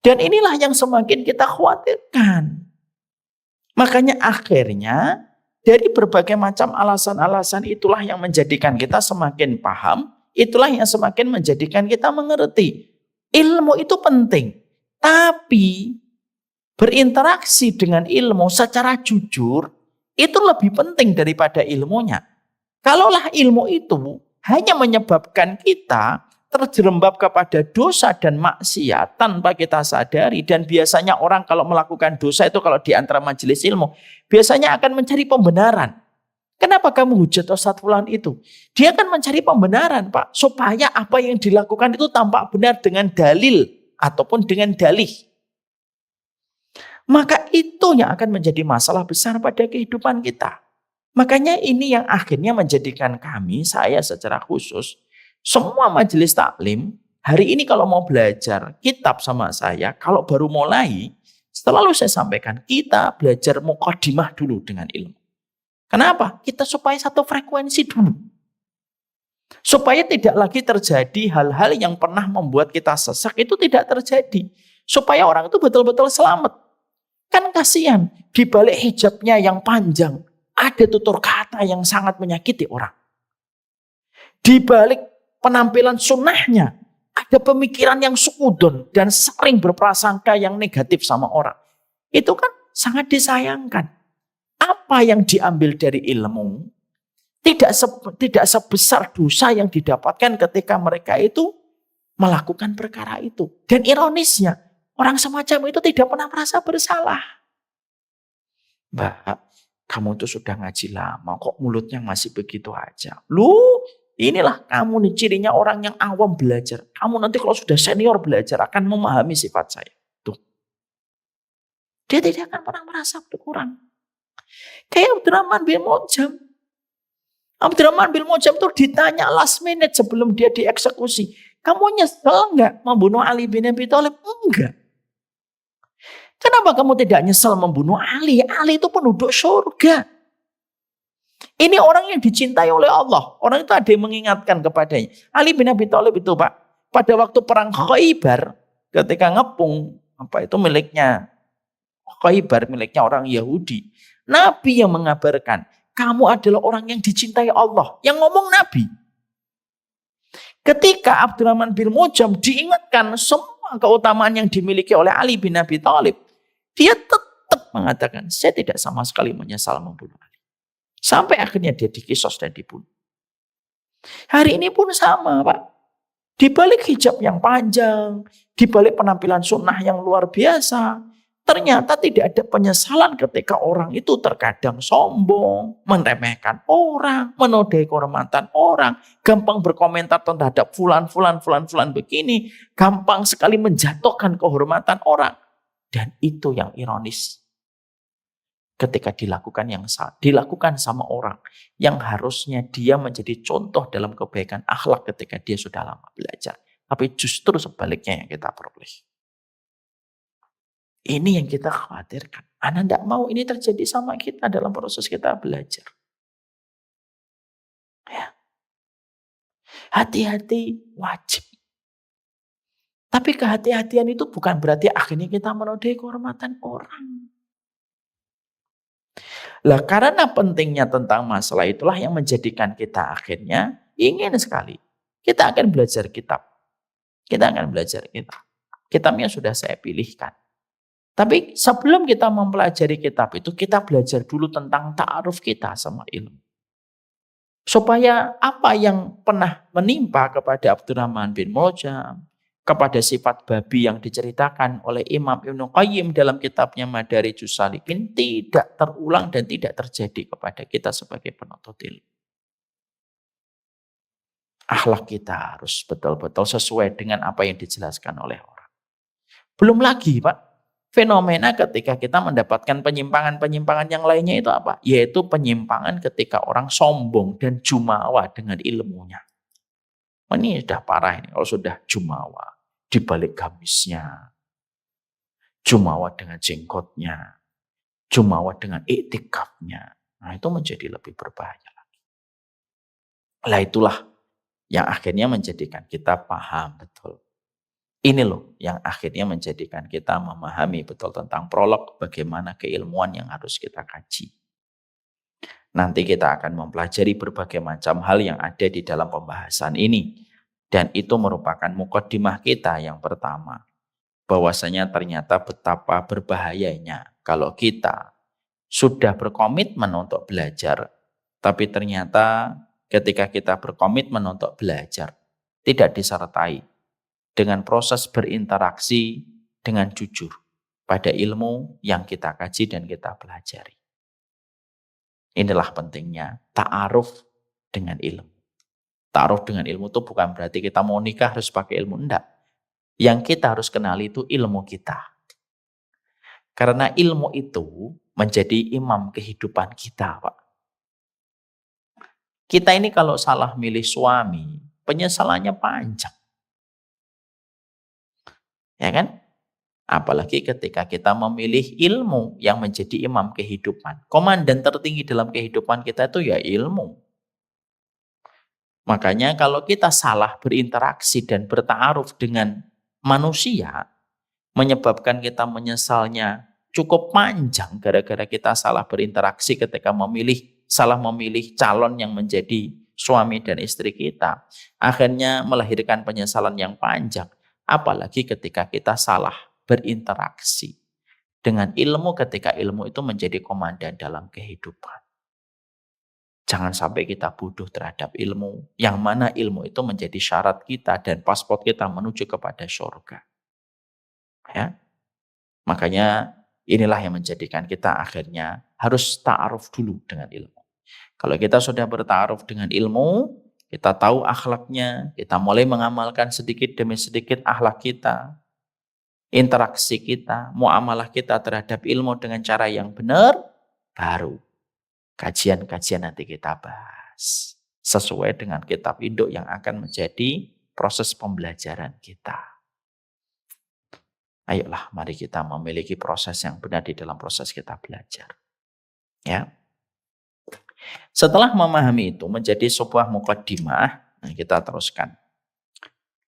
Dan inilah yang semakin kita khawatirkan. Makanya akhirnya dari berbagai macam alasan-alasan itulah yang menjadikan kita semakin paham, itulah yang semakin menjadikan kita mengerti. Ilmu itu penting, tapi berinteraksi dengan ilmu secara jujur itu lebih penting daripada ilmunya. Kalaulah ilmu itu hanya menyebabkan kita terjerembab kepada dosa dan maksiat tanpa kita sadari, dan biasanya orang kalau melakukan dosa itu kalau di antara majelis ilmu biasanya akan mencari pembenaran. Kenapa kamu hujat Ustadz Fulan itu? Dia akan mencari pembenaran, Pak, supaya apa yang dilakukan itu tampak benar dengan dalil ataupun dengan dalih. Maka itu yang akan menjadi masalah besar pada kehidupan kita. Makanya ini yang akhirnya menjadikan saya secara khusus, semua majelis taklim, hari ini kalau mau belajar kitab sama saya, kalau baru mulai, selalu saya sampaikan, kita belajar mukadimah dulu dengan ilmu. Kenapa? Kita supaya satu frekuensi dulu. Supaya tidak lagi terjadi hal-hal yang pernah membuat kita sesak, itu tidak terjadi. Supaya orang itu betul-betul selamat. Kan kasihan, di balik hijabnya yang panjang, ada tutur kata yang sangat menyakiti orang. Di balik penampilan sunnahnya, ada pemikiran yang sukudon dan sering berprasangka yang negatif sama orang. Itu kan sangat disayangkan. Apa yang diambil dari ilmu tidak sebesar dosa yang didapatkan ketika mereka itu melakukan perkara itu. Dan ironisnya, orang semacam itu tidak pernah merasa bersalah. Mbak, kamu tuh sudah ngaji lama, kok mulutnya masih begitu aja? Inilah kamu nih cirinya orang yang awam belajar. Kamu nanti kalau sudah senior belajar akan memahami sifat saya. Tuh. Dia tidak akan pernah merasa berkurang. Kayak Abdurrahman bin Muljam. Abdurrahman bin Muljam tuh ditanya last minute sebelum dia dieksekusi. Kamu nyesel enggak membunuh Ali bin Abi Thalib? Enggak. Kenapa kamu tidak nyesel membunuh Ali? Ali itu penduduk surga. Ini orang yang dicintai oleh Allah. Orang itu ada yang mengingatkan kepadanya. Ali bin Abi Thalib itu, Pak, pada waktu perang Khaybar, ketika ngepung miliknya Khaybar, miliknya orang Yahudi, Nabi yang mengabarkan, kamu adalah orang yang dicintai Allah. Yang ngomong Nabi. Ketika Abdurrahman bin Muljam diingatkan semua keutamaan yang dimiliki oleh Ali bin Abi Thalib, dia tetap mengatakan, saya tidak sama sekali menyesal membunuh Ali. Sampai akhirnya dia dikisos dan dibunuh. Hari ini pun sama, Pak. Di balik hijab yang panjang, di balik penampilan sunnah yang luar biasa, ternyata tidak ada penyesalan ketika orang itu terkadang sombong, meremehkan orang, menodai kehormatan orang, gampang berkomentar terhadap fulan begini, gampang sekali menjatuhkan kehormatan orang. Dan itu yang ironis. Ketika dilakukan sama orang yang harusnya dia menjadi contoh dalam kebaikan akhlak ketika dia sudah lama belajar. Tapi justru sebaliknya yang kita peroleh. Ini yang kita khawatirkan. Anda tidak mau ini terjadi sama kita dalam proses kita belajar. Ya. Hati-hati wajib. Tapi kehati-hatian itu bukan berarti akhirnya kita menodai kehormatan orang. Lah karena pentingnya tentang masalah itulah yang menjadikan kita akhirnya ingin sekali. Kita akan belajar kitab. Kita akan belajar kitab. Kitabnya sudah saya pilihkan. Tapi sebelum kita mempelajari kitab itu, kita belajar dulu tentang ta'aruf kita sama ilmu. Supaya apa yang pernah menimpa kepada Abdurrahman bin Muljam, kepada sifat babi yang diceritakan oleh Imam Ibnu Qayyim dalam kitabnya Madarijus Salikin tidak terulang dan tidak terjadi kepada kita sebagai penuntut ilmu. Akhlak kita harus betul-betul sesuai dengan apa yang dijelaskan oleh orang. Belum lagi, Pak, fenomena ketika kita mendapatkan penyimpangan-penyimpangan yang lainnya itu apa? Yaitu penyimpangan ketika orang sombong dan jumawa dengan ilmunya. Ini sudah parah ini kalau sudah jumawa di balik gamisnya, jumawa dengan jenggotnya, jumawa dengan iktikafnya. Nah, itu menjadi lebih berbahaya lagi. Lah itulah yang akhirnya menjadikan kita paham betul. Ini loh yang akhirnya menjadikan kita memahami betul tentang prolog bagaimana keilmuan yang harus kita kaji. Nanti kita akan mempelajari berbagai macam hal yang ada di dalam pembahasan ini. Dan itu merupakan mukaddimah kita yang pertama. Bahwasanya ternyata betapa berbahayanya kalau kita sudah berkomitmen untuk belajar. Tapi ternyata ketika kita berkomitmen untuk belajar, tidak disertai dengan proses berinteraksi dengan jujur pada ilmu yang kita kaji dan kita pelajari. Inilah pentingnya ta'aruf dengan ilmu. Ta'aruf dengan ilmu itu bukan berarti kita mau nikah harus pakai ilmu, enggak. Yang kita harus kenali itu ilmu kita. Karena ilmu itu menjadi imam kehidupan kita, Pak. Kita ini kalau salah milih suami, penyesalannya panjang. Ya kan? Apalagi ketika kita memilih ilmu yang menjadi imam kehidupan. Komandan tertinggi dalam kehidupan kita itu ya ilmu. Makanya kalau kita salah berinteraksi dan bertaaruf dengan manusia, menyebabkan kita menyesalnya cukup panjang gara-gara kita salah berinteraksi ketika salah memilih calon yang menjadi suami dan istri kita. Akhirnya melahirkan penyesalan yang panjang. Apalagi ketika kita salah berinteraksi dengan ilmu ketika ilmu itu menjadi komandan dalam kehidupan. Jangan sampai kita bodoh terhadap ilmu, yang mana ilmu itu menjadi syarat kita dan paspor kita menuju kepada surga. Ya, makanya inilah yang menjadikan kita akhirnya harus ta'aruf dulu dengan ilmu. Kalau kita sudah berta'aruf dengan ilmu, kita tahu akhlaknya, kita mulai mengamalkan sedikit demi sedikit akhlak kita, interaksi kita, muamalah kita terhadap ilmu dengan cara yang benar, baru kajian-kajian nanti kita bahas sesuai dengan kitab induk yang akan menjadi proses pembelajaran kita. Ayolah, mari kita memiliki proses yang benar di dalam proses kita belajar. Ya. Setelah memahami itu menjadi sebuah mukaddimah, kita teruskan.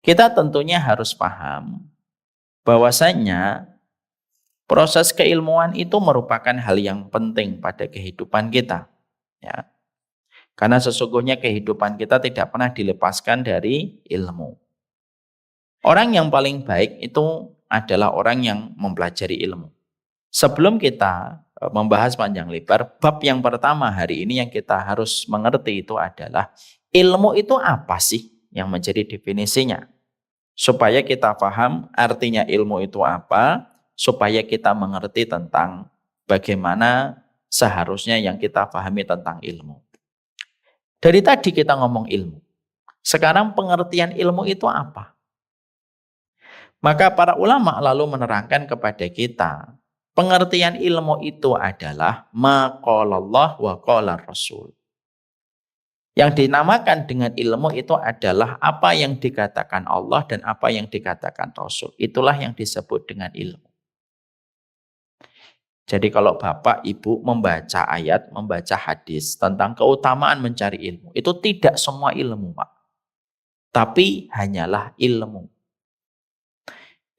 Kita tentunya harus paham bahwasanya proses keilmuan itu merupakan hal yang penting pada kehidupan kita. Ya. Karena sesungguhnya kehidupan kita tidak pernah dilepaskan dari ilmu. Orang yang paling baik itu adalah orang yang mempelajari ilmu. Sebelum kita membahas panjang lebar, bab yang pertama hari ini yang kita harus mengerti itu adalah ilmu itu apa sih yang menjadi definisinya. Supaya kita paham artinya ilmu itu apa, supaya kita mengerti tentang bagaimana seharusnya yang kita pahami tentang ilmu. Dari tadi kita ngomong ilmu. Sekarang pengertian ilmu itu apa? Maka para ulama lalu menerangkan kepada kita, pengertian ilmu itu adalah ma qalallah wa qala Rasul. Yang dinamakan dengan ilmu itu adalah apa yang dikatakan Allah dan apa yang dikatakan Rasul. Itulah yang disebut dengan ilmu. Jadi kalau Bapak Ibu membaca ayat, membaca hadis tentang keutamaan mencari ilmu, itu tidak semua ilmu, Pak. Tapi hanyalah ilmu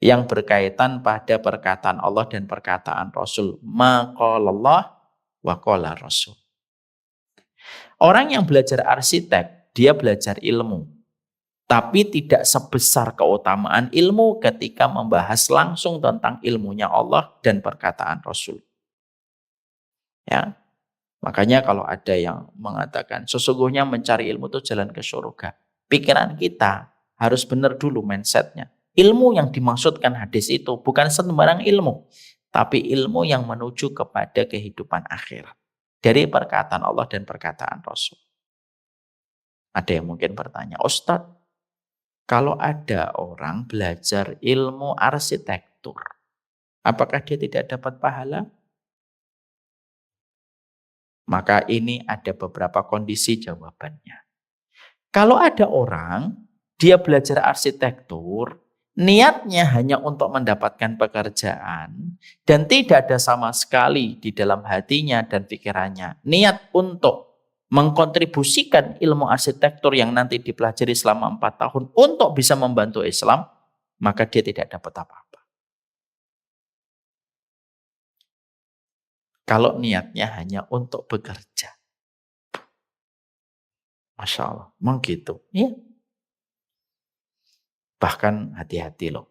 yang berkaitan pada perkataan Allah dan perkataan Rasul. Ma qalallah wa qala Rasul. Orang yang belajar arsitek, dia belajar ilmu. Tapi tidak sebesar keutamaan ilmu ketika membahas langsung tentang ilmunya Allah dan perkataan Rasul. Ya, Makanya kalau ada yang mengatakan sesungguhnya mencari ilmu itu jalan ke surga, pikiran kita harus benar dulu mindsetnya. Ilmu yang dimaksudkan hadis itu bukan sembarang ilmu, tapi ilmu yang menuju kepada kehidupan akhirat. Dari perkataan Allah dan perkataan Rasul. Ada yang mungkin bertanya, Ustadz, kalau ada orang belajar ilmu arsitektur, apakah dia tidak dapat pahala? Maka ini ada beberapa kondisi jawabannya. Kalau ada orang, dia belajar arsitektur, niatnya hanya untuk mendapatkan pekerjaan, dan tidak ada sama sekali di dalam hatinya dan pikirannya niat untuk mengkontribusikan ilmu arsitektur yang nanti dipelajari selama 4 tahun untuk bisa membantu Islam, maka dia tidak dapat apa-apa. Kalau niatnya hanya untuk bekerja. Masya Allah, memang gitu. Ya. Bahkan hati-hati loh.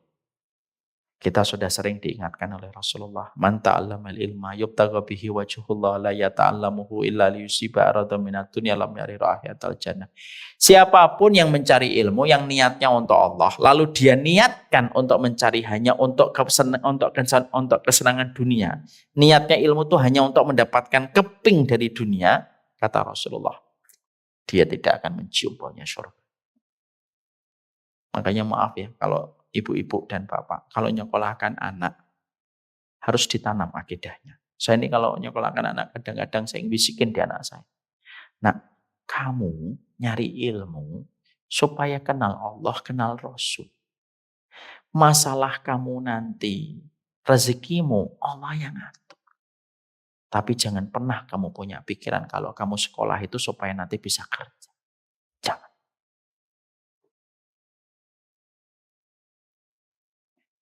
Kita sudah sering diingatkan oleh Rasulullah. Man ta'allamal ilma yubtagha bihi wajhullah la yata'allamuhu illa liyusiba arada minad dunya lam yari rahiyatal jannah. Siapapun yang mencari ilmu yang niatnya untuk Allah, lalu dia niatkan untuk mencari hanya untuk kesenangan dunia. Niatnya ilmu itu hanya untuk mendapatkan keping dari dunia, kata Rasulullah. Dia tidak akan mencium baunya surga. Makanya maaf ya, kalau ibu-ibu dan bapak, kalau nyekolahkan anak, harus ditanam akidahnya. Saya ini kalau nyekolahkan anak, kadang-kadang saya bisikin di anak saya. Nah, kamu nyari ilmu supaya kenal Allah, kenal Rasul. Masalah kamu nanti, rezekimu Allah yang ngatur. Tapi jangan pernah kamu punya pikiran kalau kamu sekolah itu supaya nanti bisa kerja. Jangan.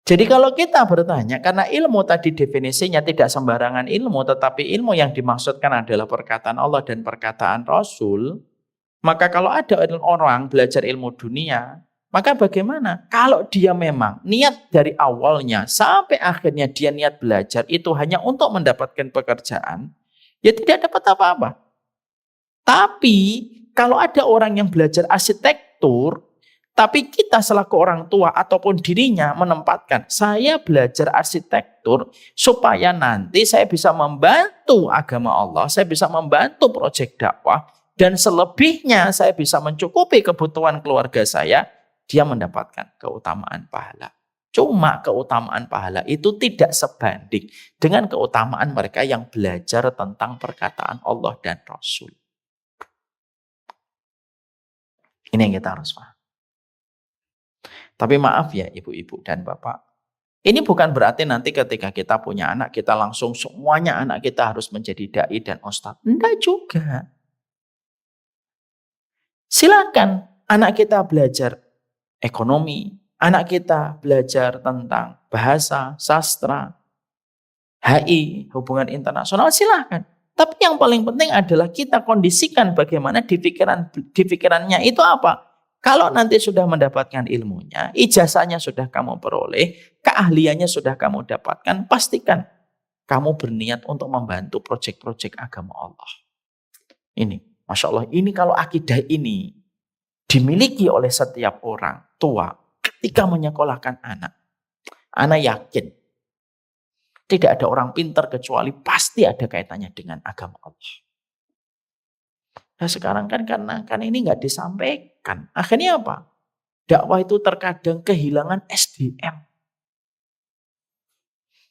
Jadi kalau kita bertanya, karena ilmu tadi definisinya tidak sembarangan ilmu, tetapi ilmu yang dimaksudkan adalah perkataan Allah dan perkataan Rasul, maka kalau ada orang belajar ilmu dunia, maka bagaimana? Kalau dia memang niat dari awalnya sampai akhirnya dia niat belajar itu hanya untuk mendapatkan pekerjaan, ya tidak dapat apa-apa. Tapi kalau ada orang yang belajar arsitektur, tapi kita selaku orang tua ataupun dirinya menempatkan, saya belajar arsitektur supaya nanti saya bisa membantu agama Allah, saya bisa membantu proyek dakwah, dan selebihnya saya bisa mencukupi kebutuhan keluarga saya, dia mendapatkan keutamaan pahala. Cuma keutamaan pahala itu tidak sebanding dengan keutamaan mereka yang belajar tentang perkataan Allah dan Rasul. Ini yang kita harus paham. Tapi maaf ya ibu-ibu dan bapak, ini bukan berarti nanti ketika kita punya anak, kita langsung semuanya anak kita harus menjadi dai dan ustadz. Enggak juga. Silakan anak kita belajar ekonomi, anak kita belajar tentang bahasa, sastra, HI, hubungan internasional, silakan. Tapi yang paling penting adalah kita kondisikan bagaimana di pikirannya itu apa. Kalau nanti sudah mendapatkan ilmunya, ijazahnya sudah kamu peroleh, keahliannya sudah kamu dapatkan, pastikan kamu berniat untuk membantu proyek-proyek agama Allah. Ini, Masya Allah, ini kalau akidah ini dimiliki oleh setiap orang tua ketika menyekolahkan anak yakin tidak ada orang pintar kecuali pasti ada kaitannya dengan agama Allah. Nah sekarang karena ini nggak disampaikan, akhirnya apa? Dakwah itu terkadang kehilangan SDM.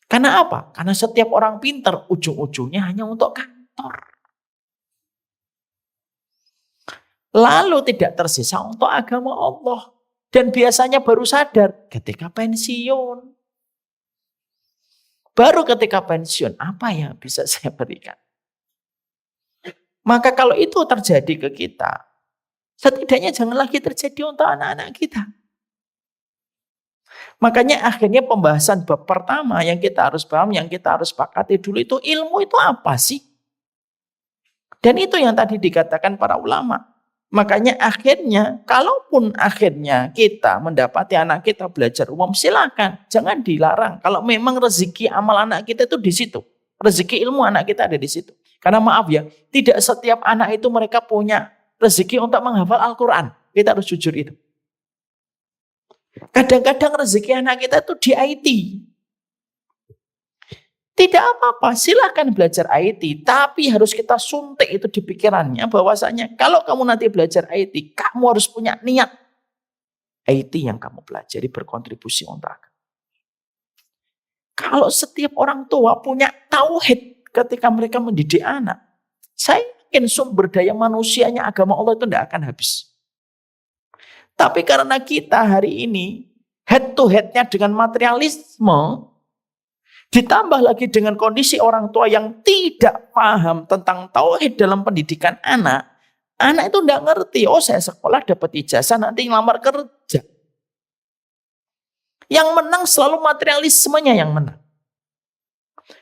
Karena apa? Karena setiap orang pintar ujung-ujungnya hanya untuk kantor. Lalu tidak tersisa untuk agama Allah. Dan biasanya baru sadar ketika pensiun. Baru ketika pensiun, apa yang bisa saya berikan? Maka kalau itu terjadi ke kita, setidaknya jangan lagi terjadi untuk anak-anak kita. Makanya akhirnya pembahasan bab pertama yang kita harus paham, yang kita harus sepakati dulu itu ilmu itu apa sih? Dan itu yang tadi dikatakan para ulama. Makanya akhirnya, kalaupun akhirnya kita mendapati anak kita belajar umum, silakan, jangan dilarang. Kalau memang rezeki amal anak kita itu di situ, rezeki ilmu anak kita ada di situ. Karena maaf ya, tidak setiap anak itu mereka punya rezeki untuk menghafal Al-Quran. Kita harus jujur itu. Kadang-kadang rezeki anak kita itu di IT. Tidak apa-apa, silahkan belajar IT. Tapi harus kita suntik itu di pikirannya bahwasanya kalau kamu nanti belajar IT, kamu harus punya niat IT yang kamu pelajari berkontribusi untuk agama. Kalau setiap orang tua punya tauhid ketika mereka mendidik anak, saya yakin sumber daya manusianya agama Allah itu tidak akan habis. Tapi karena kita hari ini head to headnya dengan materialisme, ditambah lagi dengan kondisi orang tua yang tidak paham tentang tauhid dalam pendidikan anak, anak itu tidak ngerti, oh saya sekolah dapat ijazah nanti ngelamar kerja. Yang menang selalu materialismenya yang menang.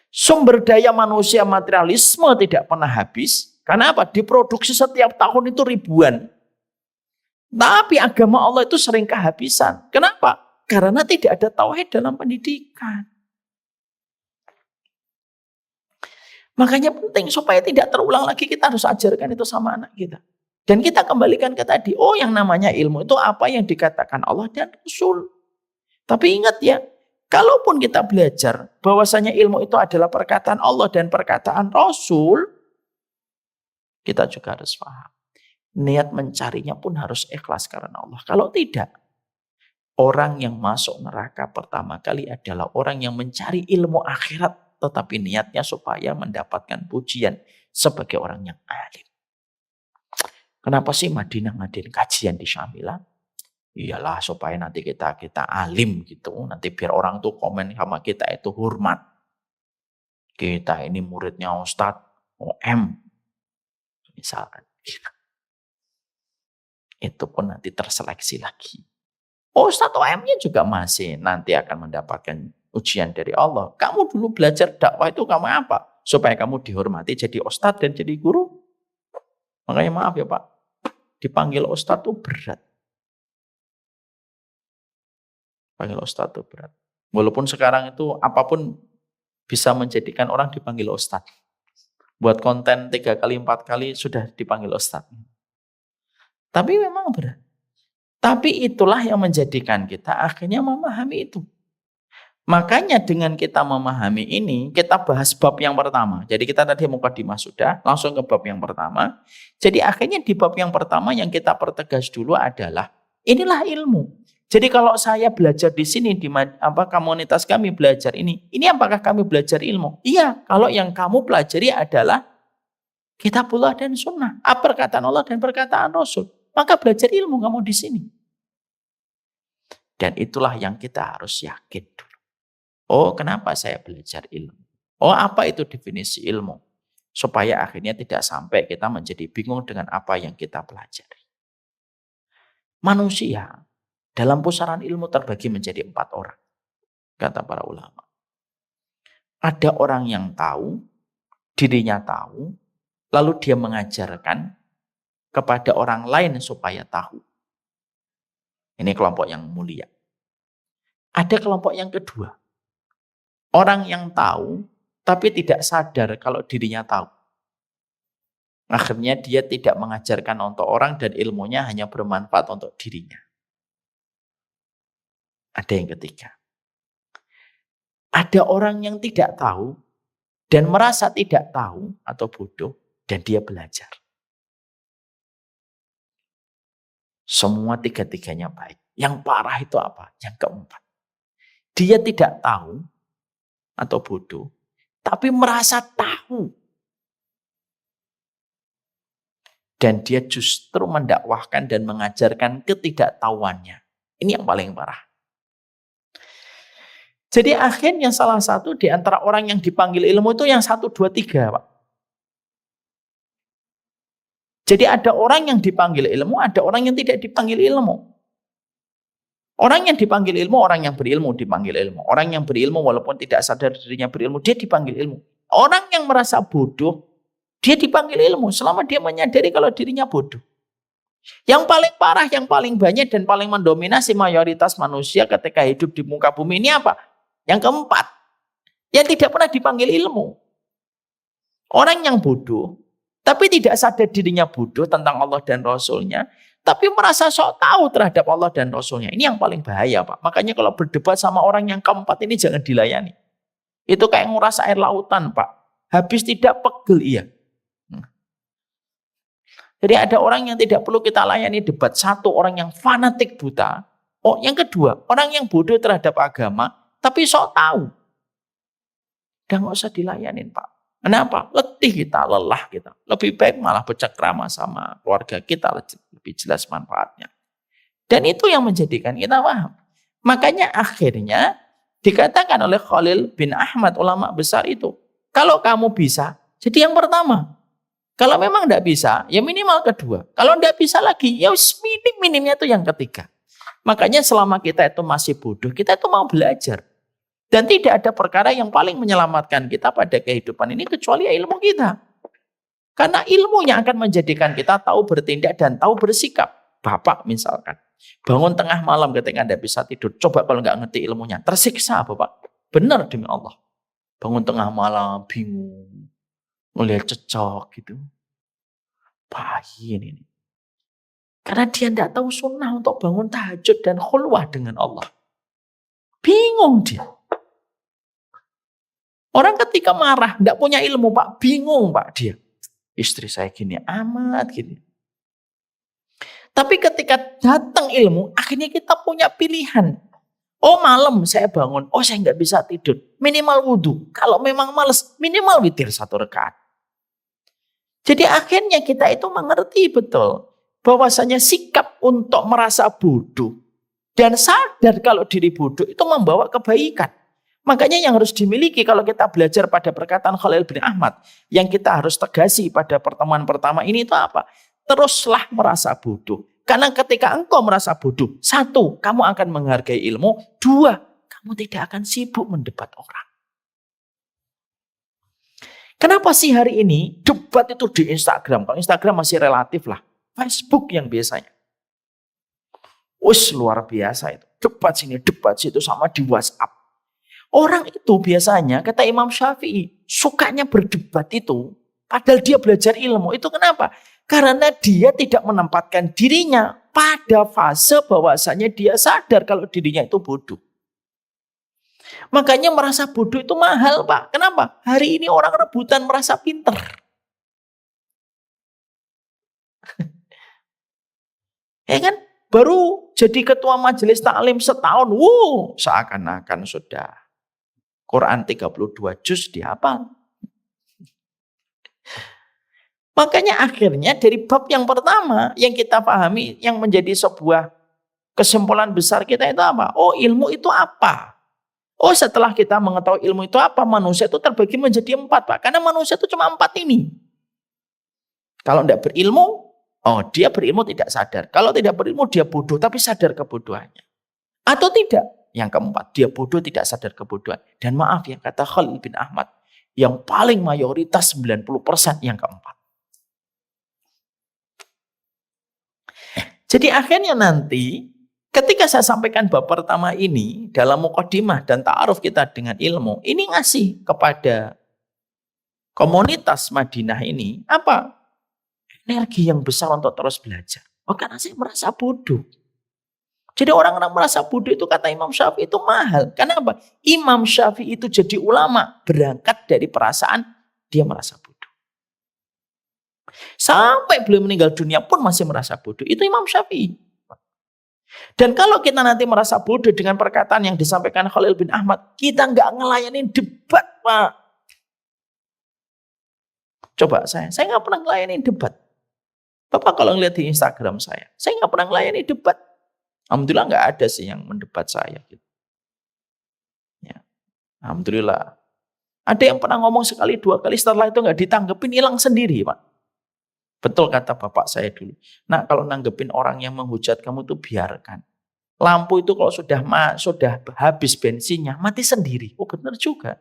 Sumber daya manusia materialisme tidak pernah habis. Karena apa? Diproduksi setiap tahun itu ribuan. Tapi agama Allah itu sering kehabisan. Kenapa? Karena tidak ada tauhid dalam pendidikan. Makanya penting supaya tidak terulang lagi kita harus ajarkan itu sama anak kita. Dan kita kembalikan ke tadi, oh yang namanya ilmu itu apa yang dikatakan Allah dan Rasul. Tapi ingat ya, kalaupun kita belajar bahwasanya ilmu itu adalah perkataan Allah dan perkataan Rasul, kita juga harus paham. Niat mencarinya pun harus ikhlas karena Allah. Kalau tidak, orang yang masuk neraka pertama kali adalah orang yang mencari ilmu akhirat, tetapi niatnya supaya mendapatkan pujian sebagai orang yang alim. Kenapa sih Madinah ngadain kajian di Syamila? Iyalah supaya nanti kita alim gitu. Nanti biar orang tuh komen sama kita itu hormat. Kita ini muridnya Ustadz OM. Misalkan. Itu pun nanti terseleksi lagi. Ustadz OM-nya juga masih nanti akan mendapatkan ujian dari Allah. Kamu dulu belajar dakwah itu kamu apa? Supaya kamu dihormati jadi Ustadz dan jadi guru. Makanya maaf ya Pak. Dipanggil Ustadz itu berat. Panggil Ustadz itu berat. Walaupun sekarang itu apapun bisa menjadikan orang dipanggil Ustadz. Buat konten 3 kali 4 kali sudah dipanggil Ustadz. Tapi memang berat. Tapi itulah yang menjadikan kita akhirnya memahami itu. Makanya dengan kita memahami ini, kita bahas bab yang pertama. Jadi kita tadi mukadimah sudah, langsung ke bab yang pertama. Jadi akhirnya di bab yang pertama yang kita pertegas dulu adalah inilah ilmu. Jadi kalau saya belajar di sini di komunitas kami belajar ini apakah kami belajar ilmu? Iya, kalau yang kamu pelajari adalah Kitabullah dan Sunnah, perkataan Allah dan perkataan Rasul, maka belajar ilmu kamu di sini. Dan itulah yang kita harus yakin dulu. Oh, kenapa saya belajar ilmu? Oh, apa itu definisi ilmu? Supaya akhirnya tidak sampai kita menjadi bingung dengan apa yang kita pelajari. Manusia dalam pusaran ilmu terbagi menjadi 4 orang. Kata para ulama. Ada orang yang tahu, dirinya tahu, lalu dia mengajarkan kepada orang lain supaya tahu. Ini kelompok yang mulia. Ada kelompok yang kedua. Orang yang tahu, tapi tidak sadar kalau dirinya tahu. Akhirnya dia tidak mengajarkan untuk orang dan ilmunya hanya bermanfaat untuk dirinya. Ada yang ketiga. Ada orang yang tidak tahu dan merasa tidak tahu atau bodoh dan dia belajar. Semua 3-tiganya baik. Yang parah itu apa? Yang keempat. Dia tidak tahu atau bodoh, tapi merasa tahu. Dan dia justru mendakwahkan dan mengajarkan ketidaktahuannya. Ini yang paling parah. Jadi akhirnya salah satu di antara orang yang dipanggil ilmu itu yang 1, 2, 3, Pak. Jadi ada orang yang dipanggil ilmu, ada orang yang tidak dipanggil ilmu. Orang yang dipanggil ilmu, orang yang berilmu dipanggil ilmu. Orang yang berilmu walaupun tidak sadar dirinya berilmu, dia dipanggil ilmu. Orang yang merasa bodoh, dia dipanggil ilmu selama dia menyadari kalau dirinya bodoh. Yang paling parah, yang paling banyak dan paling mendominasi mayoritas manusia ketika hidup di muka bumi ini apa? Yang keempat, yang tidak pernah dipanggil ilmu. Orang yang bodoh, tapi tidak sadar dirinya bodoh tentang Allah dan Rasulnya, tapi merasa sok tahu terhadap Allah dan Rasulnya. Ini yang paling bahaya, Pak. Makanya kalau berdebat sama orang yang keempat ini jangan dilayani. Itu kayak nguras air lautan, Pak. Habis tidak pegel, iya. Jadi ada orang yang tidak perlu kita layani debat. Satu, orang yang fanatik buta. Oh, yang kedua, orang yang bodoh terhadap agama, tapi sok tahu. Dan nggak usah dilayanin, Pak. Kenapa? Letih kita, lelah kita. Lebih baik malah bercengkrama sama keluarga kita, lebih jelas manfaatnya. Dan itu yang menjadikan kita paham. Makanya akhirnya dikatakan oleh Khalil bin Ahmad, ulama besar itu, kalau kamu bisa, jadi yang pertama. Kalau memang tidak bisa, ya minimal kedua. Kalau tidak bisa lagi, ya minimnya itu yang ketiga. Makanya selama kita itu masih bodoh, kita itu mau belajar. Dan tidak ada perkara yang paling menyelamatkan kita pada kehidupan ini kecuali ilmu kita. Karena ilmunya akan menjadikan kita tahu bertindak dan tahu bersikap. Bapak misalkan, bangun tengah malam ketika Anda bisa tidur. Coba kalau nggak ngerti ilmunya, tersiksa Bapak. Benar demi Allah. Bangun tengah malam, bingung. Melihat cecok gitu. Bayin ini. Karena dia tidak tahu sunnah untuk bangun tahajud dan khulwah dengan Allah. Bingung dia. Orang ketika marah, tidak punya ilmu, Pak. Bingung, Pak, dia. Istri saya gini amat, gini. Tapi ketika datang ilmu, akhirnya kita punya pilihan. Oh, malam saya bangun. Oh, saya nggak bisa tidur. Minimal wudhu. Kalau memang males, minimal witir 1 rakaat. Jadi akhirnya kita itu mengerti betul bahwasanya sikap untuk merasa bodoh dan sadar kalau diri bodoh itu membawa kebaikan. Makanya yang harus dimiliki kalau kita belajar pada perkataan Khalil bin Ahmad, yang kita harus tegasi pada pertemuan pertama ini itu apa? Teruslah merasa bodoh. Karena ketika engkau merasa bodoh, 1, kamu akan menghargai ilmu. 2, kamu tidak akan sibuk mendebat orang. Kenapa sih hari ini debat itu di Instagram? Kalau Instagram masih relatif lah. Facebook yang biasanya. Luar biasa itu. Debat sini, debat situ, sama di WhatsApp. Orang itu biasanya, kata Imam Syafi'i, sukanya berdebat itu, padahal dia belajar ilmu. Itu kenapa? Karena dia tidak menempatkan dirinya pada fase bahwasanya dia sadar kalau dirinya itu bodoh. Makanya merasa bodoh itu mahal, Pak. Kenapa? Hari ini orang rebutan merasa pinter. Ya kan? Baru jadi ketua majelis taklim setahun, seakan-akan sudah Quran 32 juz dihafal. Makanya akhirnya dari bab yang pertama yang kita pahami, yang menjadi sebuah kesimpulan besar kita itu apa? Oh, ilmu itu apa? Oh, setelah kita mengetahui ilmu itu apa, manusia itu terbagi menjadi 4, Pak. Karena manusia itu cuma 4 ini. Kalau tidak berilmu, dia berilmu tidak sadar. Kalau tidak berilmu, dia bodoh tapi sadar kebodohannya. Atau tidak. Yang keempat, dia bodoh tidak sadar kebodohan. Dan maaf ya, kata Khalil bin Ahmad, yang paling mayoritas 90% yang keempat. Jadi akhirnya nanti, ketika saya sampaikan bab pertama ini, dalam mukadimah dan ta'aruf kita dengan ilmu, ini ngasih kepada komunitas Madinah ini, apa? Energi yang besar untuk terus belajar. Karena saya merasa bodoh. Jadi orang-orang merasa bodoh itu kata Imam Syafi'i itu mahal. Karena apa? Imam Syafi'i itu jadi ulama berangkat dari perasaan dia merasa bodoh. Sampai beliau meninggal dunia pun masih merasa bodoh. Itu Imam Syafi'i. Dan kalau kita nanti merasa bodoh dengan perkataan yang disampaikan Khalil bin Ahmad, kita nggak ngelayanin debat, Pak. Coba saya nggak pernah ngelayanin debat. Bapak kalau ngeliat di Instagram saya nggak pernah ngelayanin debat. Alhamdulillah nggak ada sih yang mendebat saya. Gitu. Ya, alhamdulillah. Ada yang pernah ngomong sekali 2 kali, setelah itu nggak ditanggepin, hilang sendiri, Pak. Betul kata bapak saya dulu. Nah, kalau nanggepin orang yang menghujat kamu itu biarkan. Lampu itu kalau sudah habis bensinnya, mati sendiri. Oh, benar juga.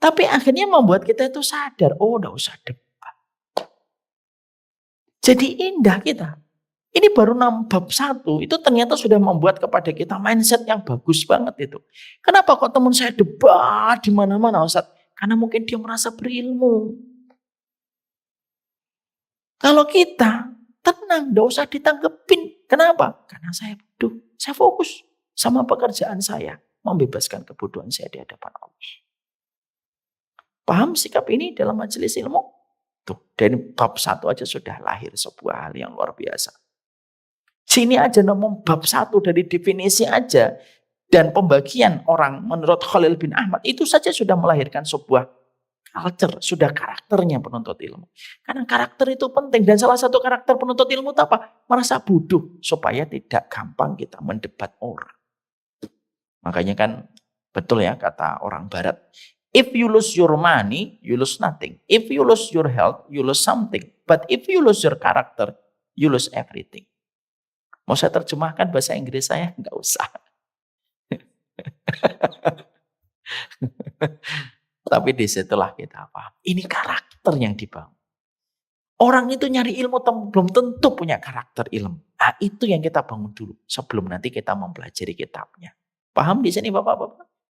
Tapi akhirnya membuat kita itu sadar, udah usah debat. Jadi indah kita. Ini baru bab 1, itu ternyata sudah membuat kepada kita mindset yang bagus banget itu. Kenapa kok teman saya debat di mana-mana, Ustaz? Karena mungkin dia merasa berilmu. Kalau kita tenang, tidak usah ditanggepin. Kenapa? Karena saya bodoh. Saya fokus sama pekerjaan saya. Membebaskan kebodohan saya di hadapan Allah. Paham sikap ini dalam majelis ilmu? Tuh, dari bab 1 aja sudah lahir sebuah hal yang luar biasa. Sini aja ngomong bab 1 dari definisi aja. Dan pembagian orang menurut Khalil bin Ahmad itu saja sudah melahirkan sebuah culture, sudah karakternya penuntut ilmu. Karena karakter itu penting dan salah satu karakter penuntut ilmu itu apa? Merasa bodoh supaya tidak gampang kita mendebat orang. Makanya kan betul ya kata orang barat. If you lose your money, you lose nothing. If you lose your health, you lose something. But if you lose your character, you lose everything. Mau saya terjemahkan bahasa Inggris saya? Enggak usah. Tapi disitulah kita paham. Ini karakter yang dibangun. Orang itu nyari ilmu belum tentu punya karakter ilmu. Nah, itu yang kita bangun dulu sebelum nanti kita mempelajari kitabnya. Paham di sini Bapak-bapak?